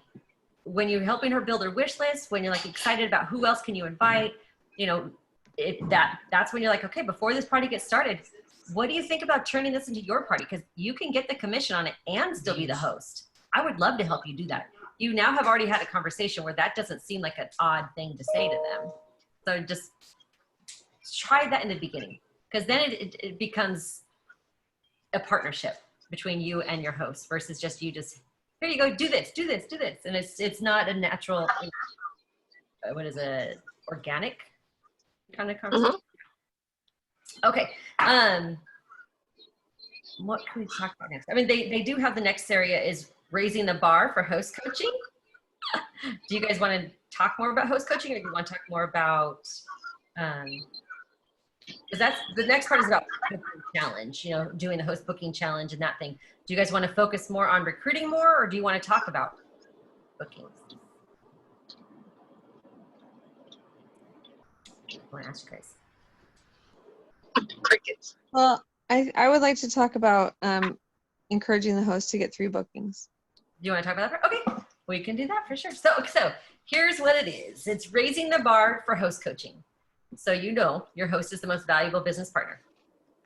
when you're helping her build her wish list, when you're like excited about who else can you invite, you know, that's when you're like, okay, before this party gets started, what do you think about turning this into your party? Because you can get the commission on it and still be the host. I would love to help you do that. You now have already had a conversation where that doesn't seem like an odd thing to say to them. So just try that in the beginning, because then it becomes a partnership between you and your host versus just you just, here you go, do this, do this, do this. And it's not a natural, what is it, organic kind of conversation. Okay. What can we talk about next? I mean, they do have the next area is raising the bar for host coaching. Do you guys want to talk more about host coaching, or do you want to talk more about, because that's the next part is about challenge, you know, doing the host booking challenge and that thing. Do you guys want to focus more on recruiting more, or do you want to talk about bookings? I want to ask you guys. Crickets. Well, I would like to talk about encouraging the host to get 3 bookings. Do you want to talk about that? Okay, we can do that for sure. So here's what it is. It's raising the bar for host coaching. So you know your host is the most valuable business partner.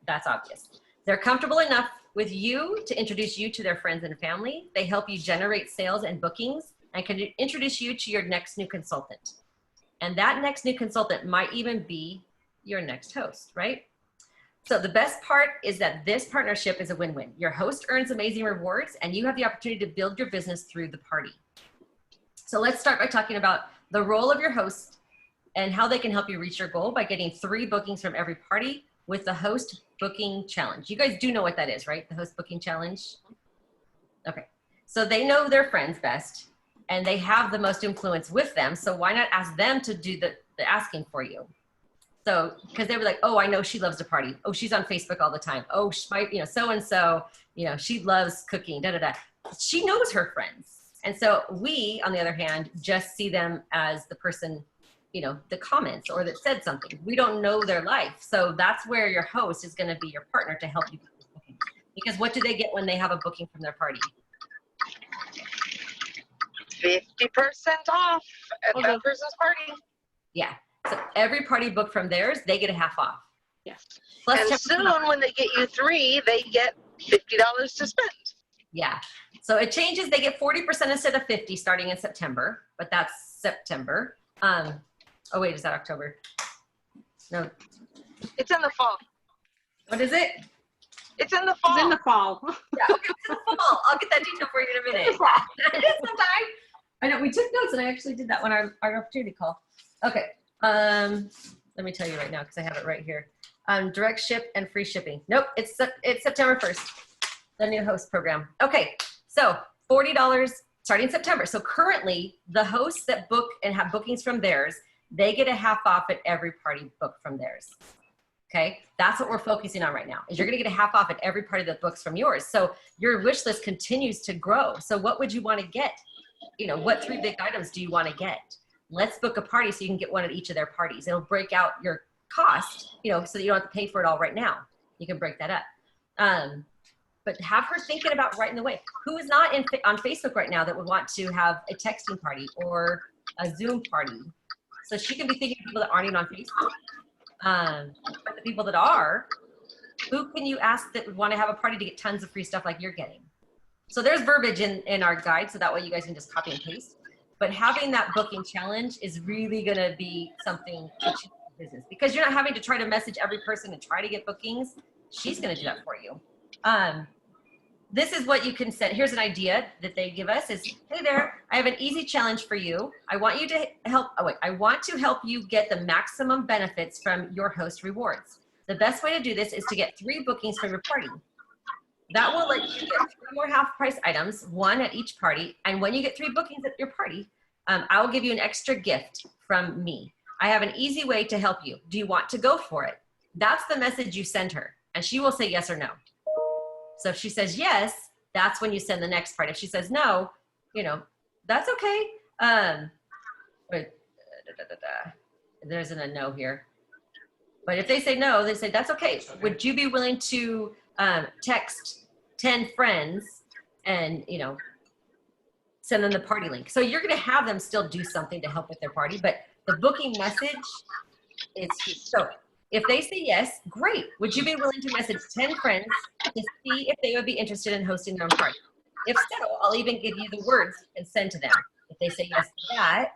That's obvious. They're comfortable enough with you to introduce you to their friends and family. They help you generate sales and bookings and can introduce you to your next new consultant. And that next new consultant might even be your next host, right? So the best part is that this partnership is a win-win. Your host earns amazing rewards and you have the opportunity to build your business through the party. So let's start by talking about the role of your host and how they can help you reach your goal by getting 3 bookings from every party with the host booking challenge. You guys do know what that is, right? The host booking challenge. Okay. So they know their friends best and they have the most influence with them. So why not ask them to do the asking for you? So, because they were like, oh, I know she loves to party. Oh, she's on Facebook all the time. Oh, she might, you know, so-and-so, you know, she loves cooking, da-da-da. She knows her friends. And so we, on the other hand, just see them as the person, you know, the comments or that said something. We don't know their life. So that's where your host is going to be your partner to help you with this booking. Because what do they get when they have a booking from their party? 50% off at that person's party. Yeah. So every party booked from theirs, they get a half off. Yes. Plus And 10% soon off. when they get you 3, they get $50 to spend. Yeah. So it changes. They get 40% instead of 50 starting in September, but that's September. Oh wait, is that October? No. It's in the fall. What is it? It's in the fall. It's in the fall. Yeah, okay, it's in the fall. I'll get that detail for you in a minute. It is sometime. I know we took notes and I actually did that when our opportunity call. Okay. Let me tell you right now because I have it right here. Direct ship and free shipping. Nope, it's September 1st, the new host program. Okay, so $40 starting September. So currently, the hosts that book and have bookings from theirs, they get a half off at every party booked from theirs. Okay, that's what we're focusing on right now. Is you're going to get a half off at every party that books from yours. So your wish list continues to grow. So what would you want to get? You know, what 3 big items do you want to get? Let's book a party so you can get one at each of their parties. It'll break out your cost, you know, so that you don't have to pay for it all right now. You can break that up. But have her thinking about right in the way. Who is not on Facebook right now that would want to have a texting party or a Zoom party? So she can be thinking of people that aren't even on Facebook. But the people that are, who can you ask that would want to have a party to get tons of free stuff like you're getting? So there's verbiage in our guide, so that way you guys can just copy and paste. But having that booking challenge is really going to be something to change the business because you're not having to try to message every person and try to get bookings. She's going to do that for you. This is what you can send. Here's an idea that they give us is, hey there, I have an easy challenge for you. I want you to I want to help you get the maximum benefits from your host rewards. The best way to do this is to get 3 bookings from your party. That will let you get 3 more half price items, 1 at each party. And when you get 3 bookings at your party, I will give you an extra gift from me. I have an easy way to help you. Do you want to go for it? That's the message you send her. And she will say yes or no. So if she says yes, that's when you send the next part. If she says no, you know, that's okay. Wait, there's a no here. But if they say no, they say, that's okay. Would you be willing to text 10 friends and, you know, send them the party link? So you're going to have them still do something to help with their party, but the booking message is huge. So if they say yes, great. Would you be willing to message 10 friends to see if they would be interested in hosting their own party? If so, I'll even give you the words and send to them. If they say yes to that,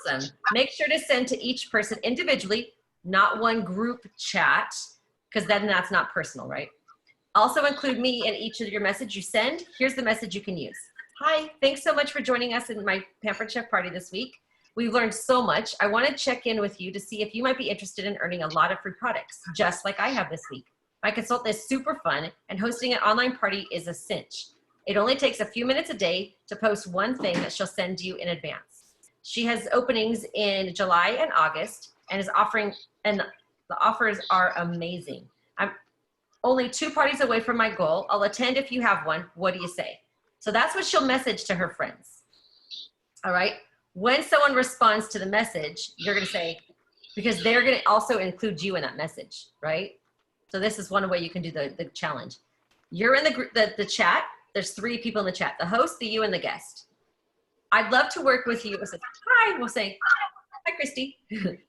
awesome. Make sure to send to each person individually, not one group chat, because then that's not personal, right? Also include me in each of your message you send. Here's the message you can use. Hi, thanks so much for joining us in my Pampered Chef party this week. We've learned so much. I want to check in with you to see if you might be interested in earning a lot of free products, just like I have this week. My consultant is super fun, and hosting an online party is a cinch. It only takes a few minutes a day to post one thing that she'll send you in advance. She has openings in July and August and is offering, and the offers are amazing. I'm only 2 parties away from my goal. I'll attend if you have one. What do you say? So that's what she'll message to her friends. All right. When someone responds to the message, you're going to say, because they're going to also include you in that message, right? So this is one way you can do the challenge. You're in the group, the chat. There's 3 people in the chat, the host, the you, and the guest. I'd love to work with you. We'll say, hi, we'll say, hi, Christy.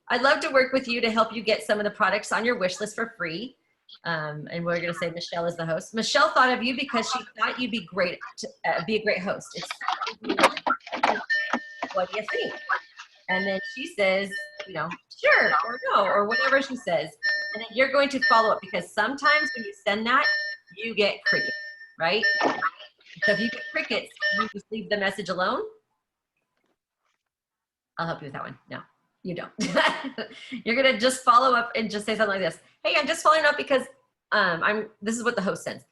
I'd love to work with you to help you get some of the products on your wish list for free. And we're going to say Michelle is the host. Michelle thought of you because she thought you'd be great to be a great host. What do you think? And then she says, you know, sure, or no, or whatever she says. And then you're going to follow up, because sometimes when you send that, you get crickets, right? So if you get crickets, you just leave the message alone. I'll help you with that one. No, you don't. You're going to just follow up and just say something like this. Hey, I'm just following up because this is what the host sends.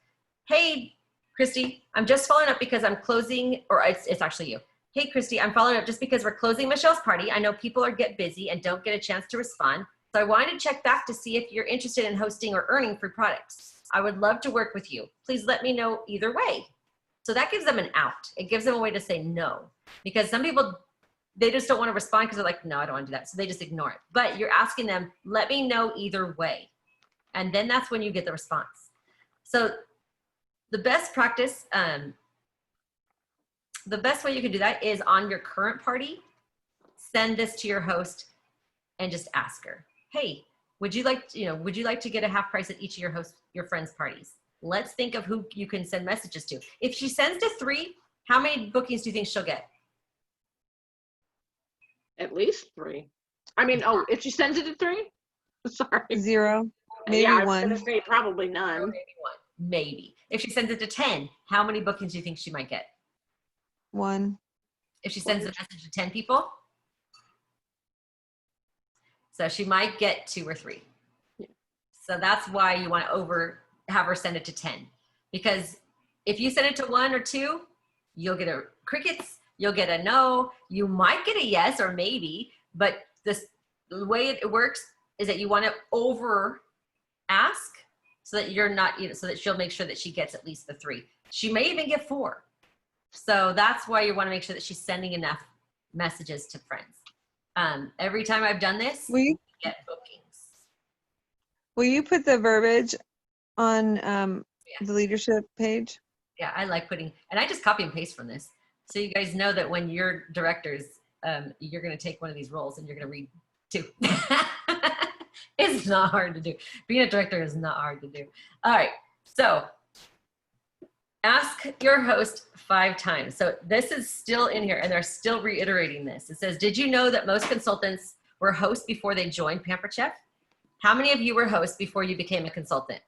Hey, Christy, I'm just following up because I'm closing, or it's actually you. Hey, Christy, I'm following up just because we're closing Michelle's party. I know people get busy and don't get a chance to respond. So I wanted to check back to see if you're interested in hosting or earning free products. I would love to work with you. Please let me know either way. So that gives them an out. It gives them a way to say no, because some people, they just don't want to respond because they're like, no, I don't want to do that. So they just ignore it. But you're asking them, let me know either way. And then that's when you get the response. So the best practice, the best way you can do that is on your current party, send this to your host and just ask her, hey, would you like to get a half price at each of your friends' parties? Let's think of who you can send messages to. If she sends to 3, how many bookings do you think she'll get? At least 3. I mean, oh, if she sends it to 3? Sorry. 0, maybe yeah, I was 1. gonna say probably none. Or maybe 1. Maybe. If she sends it to 10, how many bookings do you think she might get? 1. If she sends a message to 10 people? So she might get 2 or 3. Yeah. So that's why you want to have her send it to 10. Because if you send it to 1 or 2, you'll get a crickets, you'll get a no, you might get a yes or maybe, but the way it works is that you want to over ask so that you're not, so that she'll make sure that she gets at least the 3. She may even get 4. So that's why you want to make sure that she's sending enough messages to friends. Every time I've done this, Will get bookings. you put the verbiage on the leadership page? Yeah, I like putting, and I just copy and paste from this. So you guys know that when you're directors, you're going to take one of these roles and you're going to read 2. It's not hard to do. Being a director is not hard to do. All right. So ask your host 5 times. So this is still in here and they're still reiterating this. It says, did you know that most consultants were hosts before they joined Pampered Chef? How many of you were hosts before you became a consultant?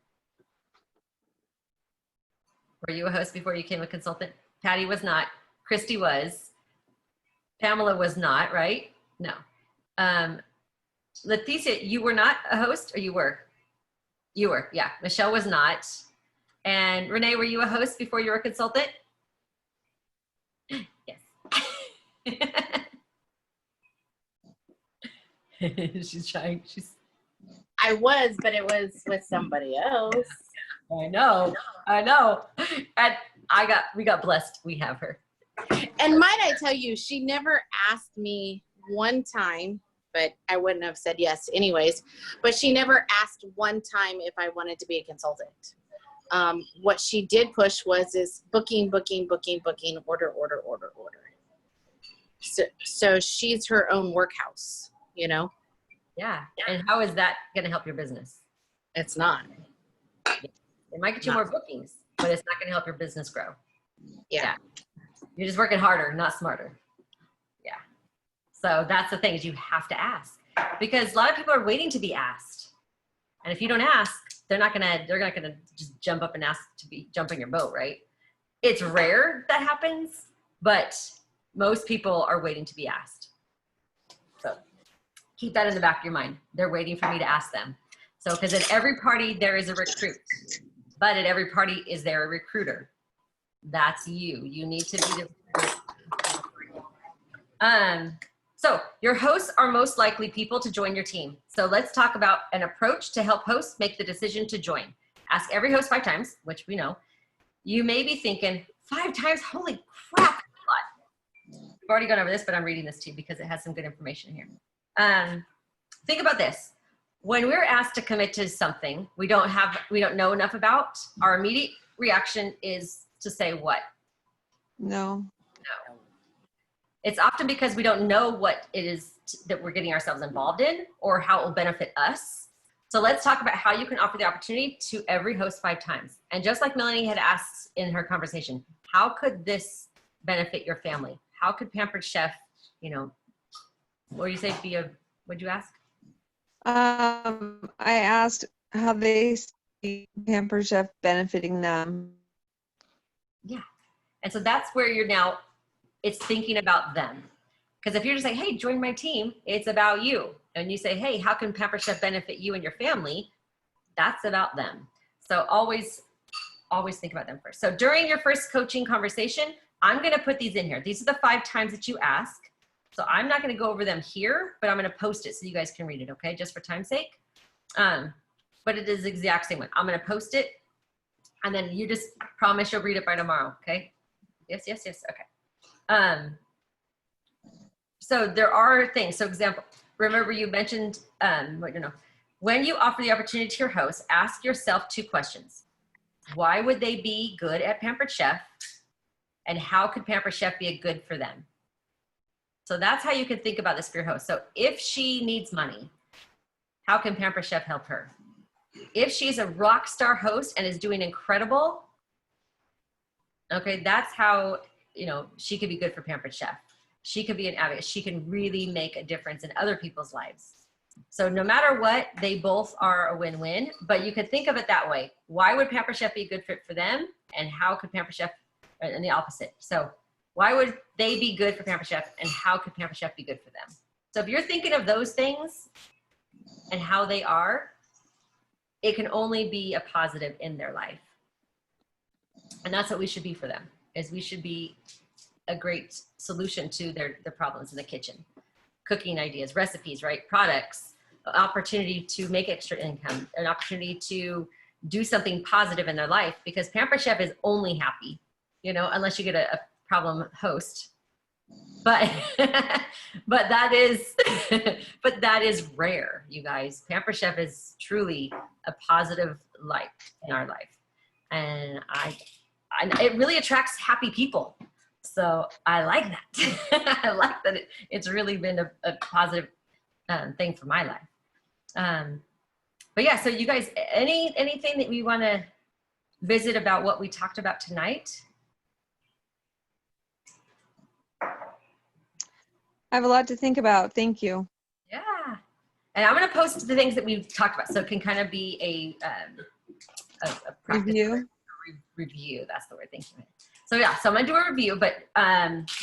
Were you a host before you became a consultant? Patty was not. Christy was. Pamela was not, right? No. Leticia, you were not a host, or you were? You were, yeah. Michelle was not. And Renee, were you a host before you were a consultant? Yes. She's trying. I was, but it was with somebody else. I know. And we got blessed. We have her. And might I tell you, she never asked me one time, but I wouldn't have said yes anyways, but she never asked one time if I wanted to be a consultant. What she did push was this booking, order. So she's her own workhouse, you know? Yeah. And how is that going to help your business? It's not. It might get you more bookings, but it's not going to help your business grow. Yeah. You're just working harder, not smarter. Yeah. So that's the thing, is you have to ask, because a lot of people are waiting to be asked. And if you don't ask, they're not gonna just jump up and ask to jump in your boat, right? It's rare that happens, but most people are waiting to be asked. So keep that in the back of your mind. They're waiting for me to ask them. So, because at every party there is a recruit, but at every party is there a recruiter. That's you. You need to be the So your hosts are most likely people to join your team. So let's talk about an approach to help hosts make the decision to join. Ask every host 5 times, which we know. You may be thinking, 5 times? Holy crap, that's a lot. We've already gone over this, but I'm reading this to you because it has some good information here. Think about this. When we're asked to commit to something we don't know enough about, our immediate reaction is to say what? No. No. It's often because we don't know what it is that we're getting ourselves involved in or how it will benefit us. So let's talk about how you can offer the opportunity to every host 5 times. And just like Melanie had asked in her conversation, how could this benefit your family? How could Pampered Chef, what do you say, what'd you ask? I asked how they see Pampered Chef benefiting them. Yeah. And so that's where it's thinking about them. Because if you're just like, hey, join my team, it's about you. And you say, hey, how can Pampered Chef benefit you and your family? That's about them. So always think about them first. So during your first coaching conversation, I'm going to put these in here. These are the 5 times that you ask. So I'm not going to go over them here, but I'm going to post it so you guys can read it, okay? Just for time's sake. But it is the exact same one. I'm going to post it, and then you just promise you'll read it by tomorrow, okay? Yes, okay. So there are things. So example, remember you mentioned, when you offer the opportunity to your host, ask yourself 2 questions. Why would they be good at Pampered Chef? And how could Pampered Chef be a good for them? So that's how you can think about this for your host. So if she needs money, how can Pampered Chef help her? If she's a rock star host and is doing incredible, okay, that's how, she could be good for Pampered Chef. She could be an advocate. She can really make a difference in other people's lives. So no matter what, they both are a win-win, but you could think of it that way. Why would Pampered Chef be a good fit for them? And how could Pampered Chef, and the opposite. So why would they be good for Pampered Chef, and how could Pampered Chef be good for them? So if you're thinking of those things and how they are, it can only be a positive in their life. And that's what we should be for them, is we should be a great solution to their problems in the kitchen. Cooking ideas, recipes, right? Products, opportunity to make extra income, an opportunity to do something positive in their life, because Pampered Chef is only happy, unless you get a problem host. But but that is rare, you guys. Pampered Chef is truly a positive light in our life, and it really attracts happy people. So I like that. I like that it's really been a positive thing for my life. But yeah, so you guys, anything that we want to visit about what we talked about tonight? I have a lot to think about. Thank you. Yeah. And I'm going to post the things that we've talked about, so it can kind of be a practice review. That's the word. Thank you. So yeah, so I'm going to do a review, but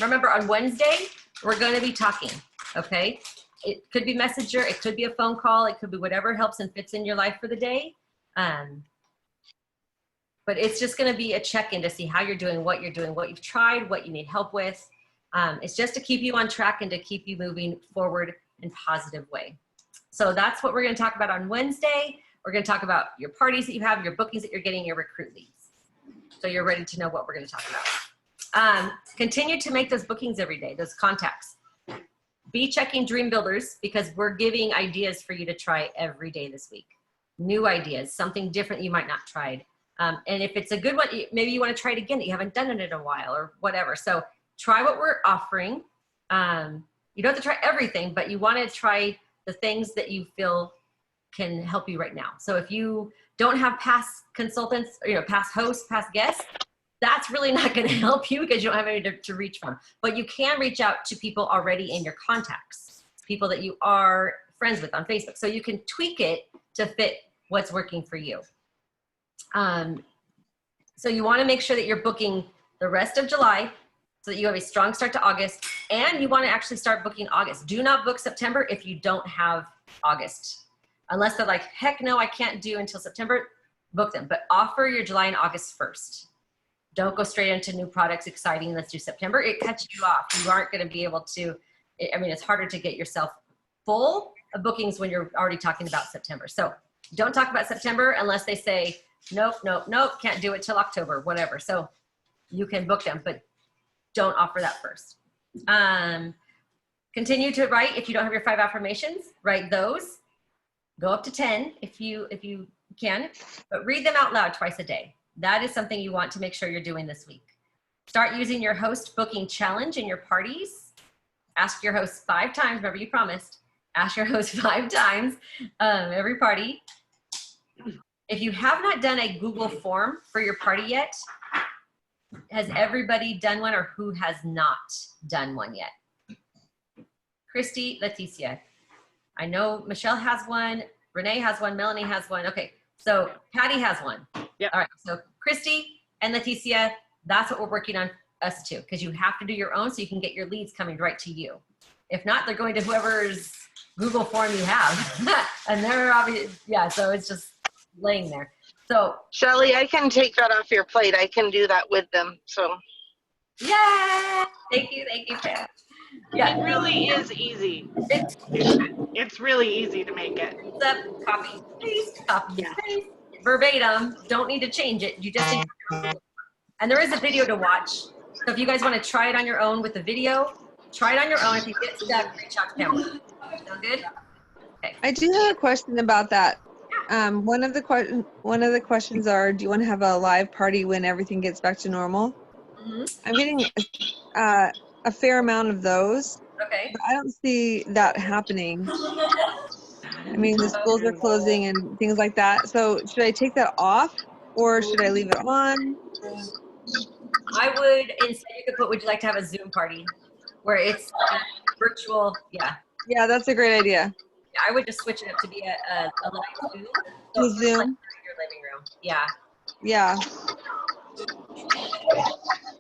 remember on Wednesday, we're going to be talking, okay? It could be Messenger, it could be a phone call, it could be whatever helps and fits in your life for the day. But it's just going to be a check-in to see how you're doing, what you've tried, what you need help with. It's just to keep you on track and to keep you moving forward in a positive way. So that's what we're going to talk about on Wednesday. We're going to talk about your parties that you have, your bookings that you're getting, your recruit leads. So you're ready to know what we're going to talk Continue to make those bookings every day, those contacts. Be checking Dream Builders because we're giving ideas for you to try every day this week. New ideas, something different you might not tried. And if it's a good one, maybe you want to try it again that you haven't done it in a while or whatever. So try what we're offering. You don't have to try everything, but you want to try the things that you feel can help you right now. So if you don't have past consultants, or, past hosts, past guests, that's really not going to help you because you don't have any to reach from. But you can reach out to people already in your contacts, people that you are friends with on Facebook. So you can tweak it to fit what's working for you. So you want to make sure that you're booking the rest of July so that you have a strong start to August, and you want to actually start booking August. Do not book September if you don't have August. Unless they're like, heck no, I can't do until September, book them. But offer your July and August first. Don't go straight into new products, exciting, let's do September. It cuts you off. You aren't going to be able to, it's harder to get yourself full of bookings when you're already talking about September. So don't talk about September unless they say, nope, nope, nope, can't do it till October, whatever. So you can book them, but don't offer that first. Continue to write. If you don't have your 5 affirmations, write those. Go up to 10 if you can, but read them out loud twice a day. That is something you want to make sure you're doing this week. Start using your host booking challenge in your parties. Ask your host 5 times. Remember, you promised. Ask your host 5 times every party. If you have not done a Google form for your party yet, has everybody done one, or who has not done one yet? Christy, Leticia. I know Michelle has one, Renee has one, Melanie has one. Okay, so Patty has one. Yep. All right, so Christy and Leticia, that's what we're working on us too, because you have to do your own so you can get your leads coming right to you. If not, they're going to whoever's Google form you have. And they're obvious, yeah, so it's just laying there. So Shelly, I can take that off your plate. I can do that with them. So yeah, thank you, Pat. Yeah, It really is easy. It's really easy to make it. it's up, copy, paste, verbatim. Don't need to change it. You just need to, and there is a video to watch. So if you guys want to try it on your own with the video, try it on your own. If you get stuck, reach out to Pamela. Sound good? I do have a question about that. One of the questions are, do you want to have a live party when everything gets back to normal? Mm-hmm. I'm getting a fair amount of those. Okay. But I don't see that happening. I mean, the schools are closing and things like that. So should I take that off or should I leave it on? I would, instead you could put, would you like to have a Zoom party where it's virtual? Yeah. Yeah, that's a great idea. Yeah, I would just switch it up to be a live Zoom. To So it's Zoom? like your living room. Yeah. Yeah.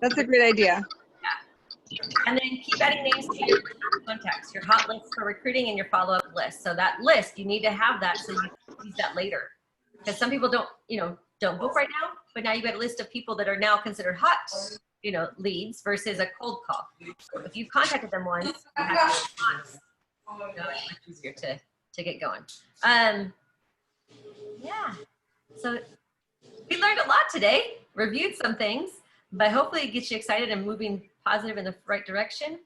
That's a great idea. And then keep adding names to your contacts, your hot lists for recruiting and your follow-up list. So that list, you need to have that so you can use that later. Because some people don't book right now, but now you've got a list of people that are now considered hot, leads versus a cold call. So if you've contacted them once, you have to response. It's much easier to get going. Yeah. So we learned a lot today, reviewed some things, but hopefully it gets you excited and moving positive in the right direction.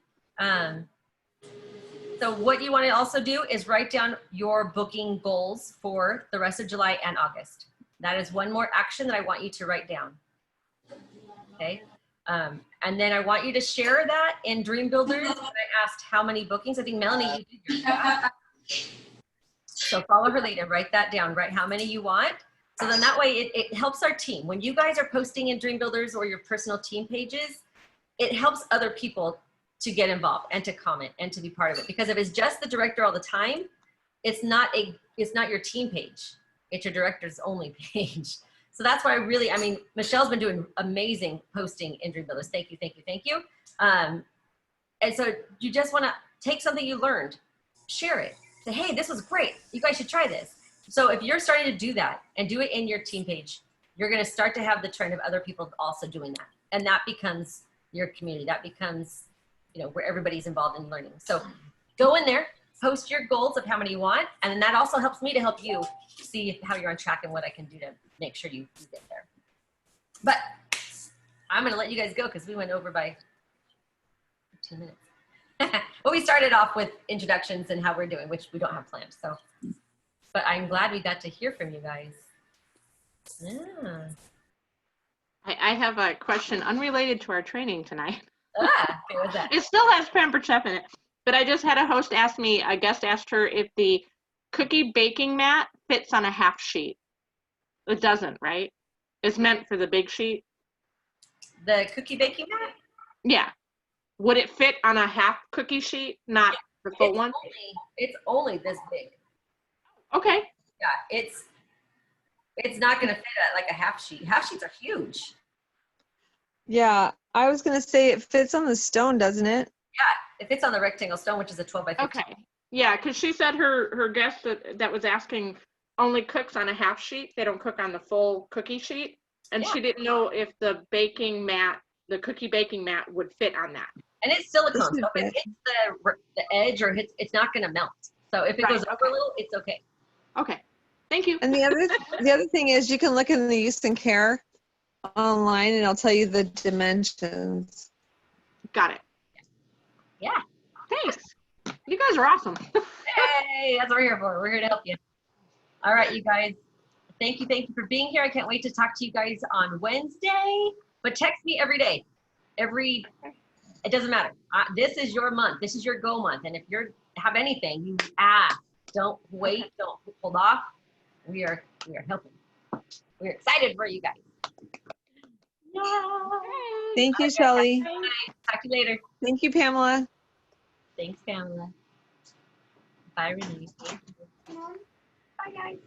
So what you want to also do is write down your booking goals for the rest of July and August. That is one more action that I want you to write down. Okay. And then I want you to share that in Dream Builders. I asked how many bookings. I think Melanie, you did yours. So follow her lead and write that down. Write how many you want. So then that way it helps our team. When you guys are posting in Dream Builders or your personal team pages, it helps other people to get involved and to comment and to be part of it. Because if it's just the director all the time, it's not your team page. It's your director's only page. So that's why Michelle's been doing amazing posting in Dream Builders. Thank you, thank you, thank you. And so you just want to take something you learned, share it. Say, hey, this was great. You guys should try this. So if you're starting to do that and do it in your team page, you're going to start to have the trend of other people also doing that. And that becomes your community. That becomes, where everybody's involved in learning. So go in there, post your goals of how many you want. And then that also helps me to help you see how you're on track and what I can do to make sure you get there. But I'm going to let you guys go because we went over by 15 minutes. Well, we started off with introductions and how we're doing, which we don't have planned. So, but I'm glad we got to hear from you guys. Yeah. I have a question unrelated to our training tonight. Okay, what's that? It still has Pampered Chef in it, but I just had a host ask me, a guest asked her if the cookie baking mat fits on a half sheet. It doesn't, right? It's meant for the big sheet. The cookie baking mat? Yeah. Would it fit on a half cookie sheet, not the full one? It's only this big. Okay. Yeah, it's not going to fit at like a half sheet. Half sheets are huge. Yeah, I was gonna say it fits on the stone, doesn't it? Yeah, it fits on the rectangle stone, which is a 12 by 15. Okay. Yeah, because she said her guest that was asking only cooks on a half sheet. They don't cook on the full cookie sheet. And Yeah. she didn't know if the baking mat, the cookie baking mat would fit on that. And it's silicone, This is so if it hits the edge or hits, it's not going to melt. So if it Right, goes over okay. a little, it's okay. Okay. Thank you. And the other thing is you can look in the use and care online and it'll tell you the dimensions. Got it. Yeah. Thanks. You guys are awesome. Hey, that's what we're here for. We're here to help you. All right, you guys. Thank you for being here. I can't wait to talk to you guys on Wednesday. But text me every day. It doesn't matter. This is your month. This is your go month. And if you have anything, you ask. Don't wait. Don't hold off. We are helping. We're excited for you guys. Thank you, Shelley. Talk to you later. Thank you, Pamela. Thanks, Pamela. Bye, Renee. Bye, guys.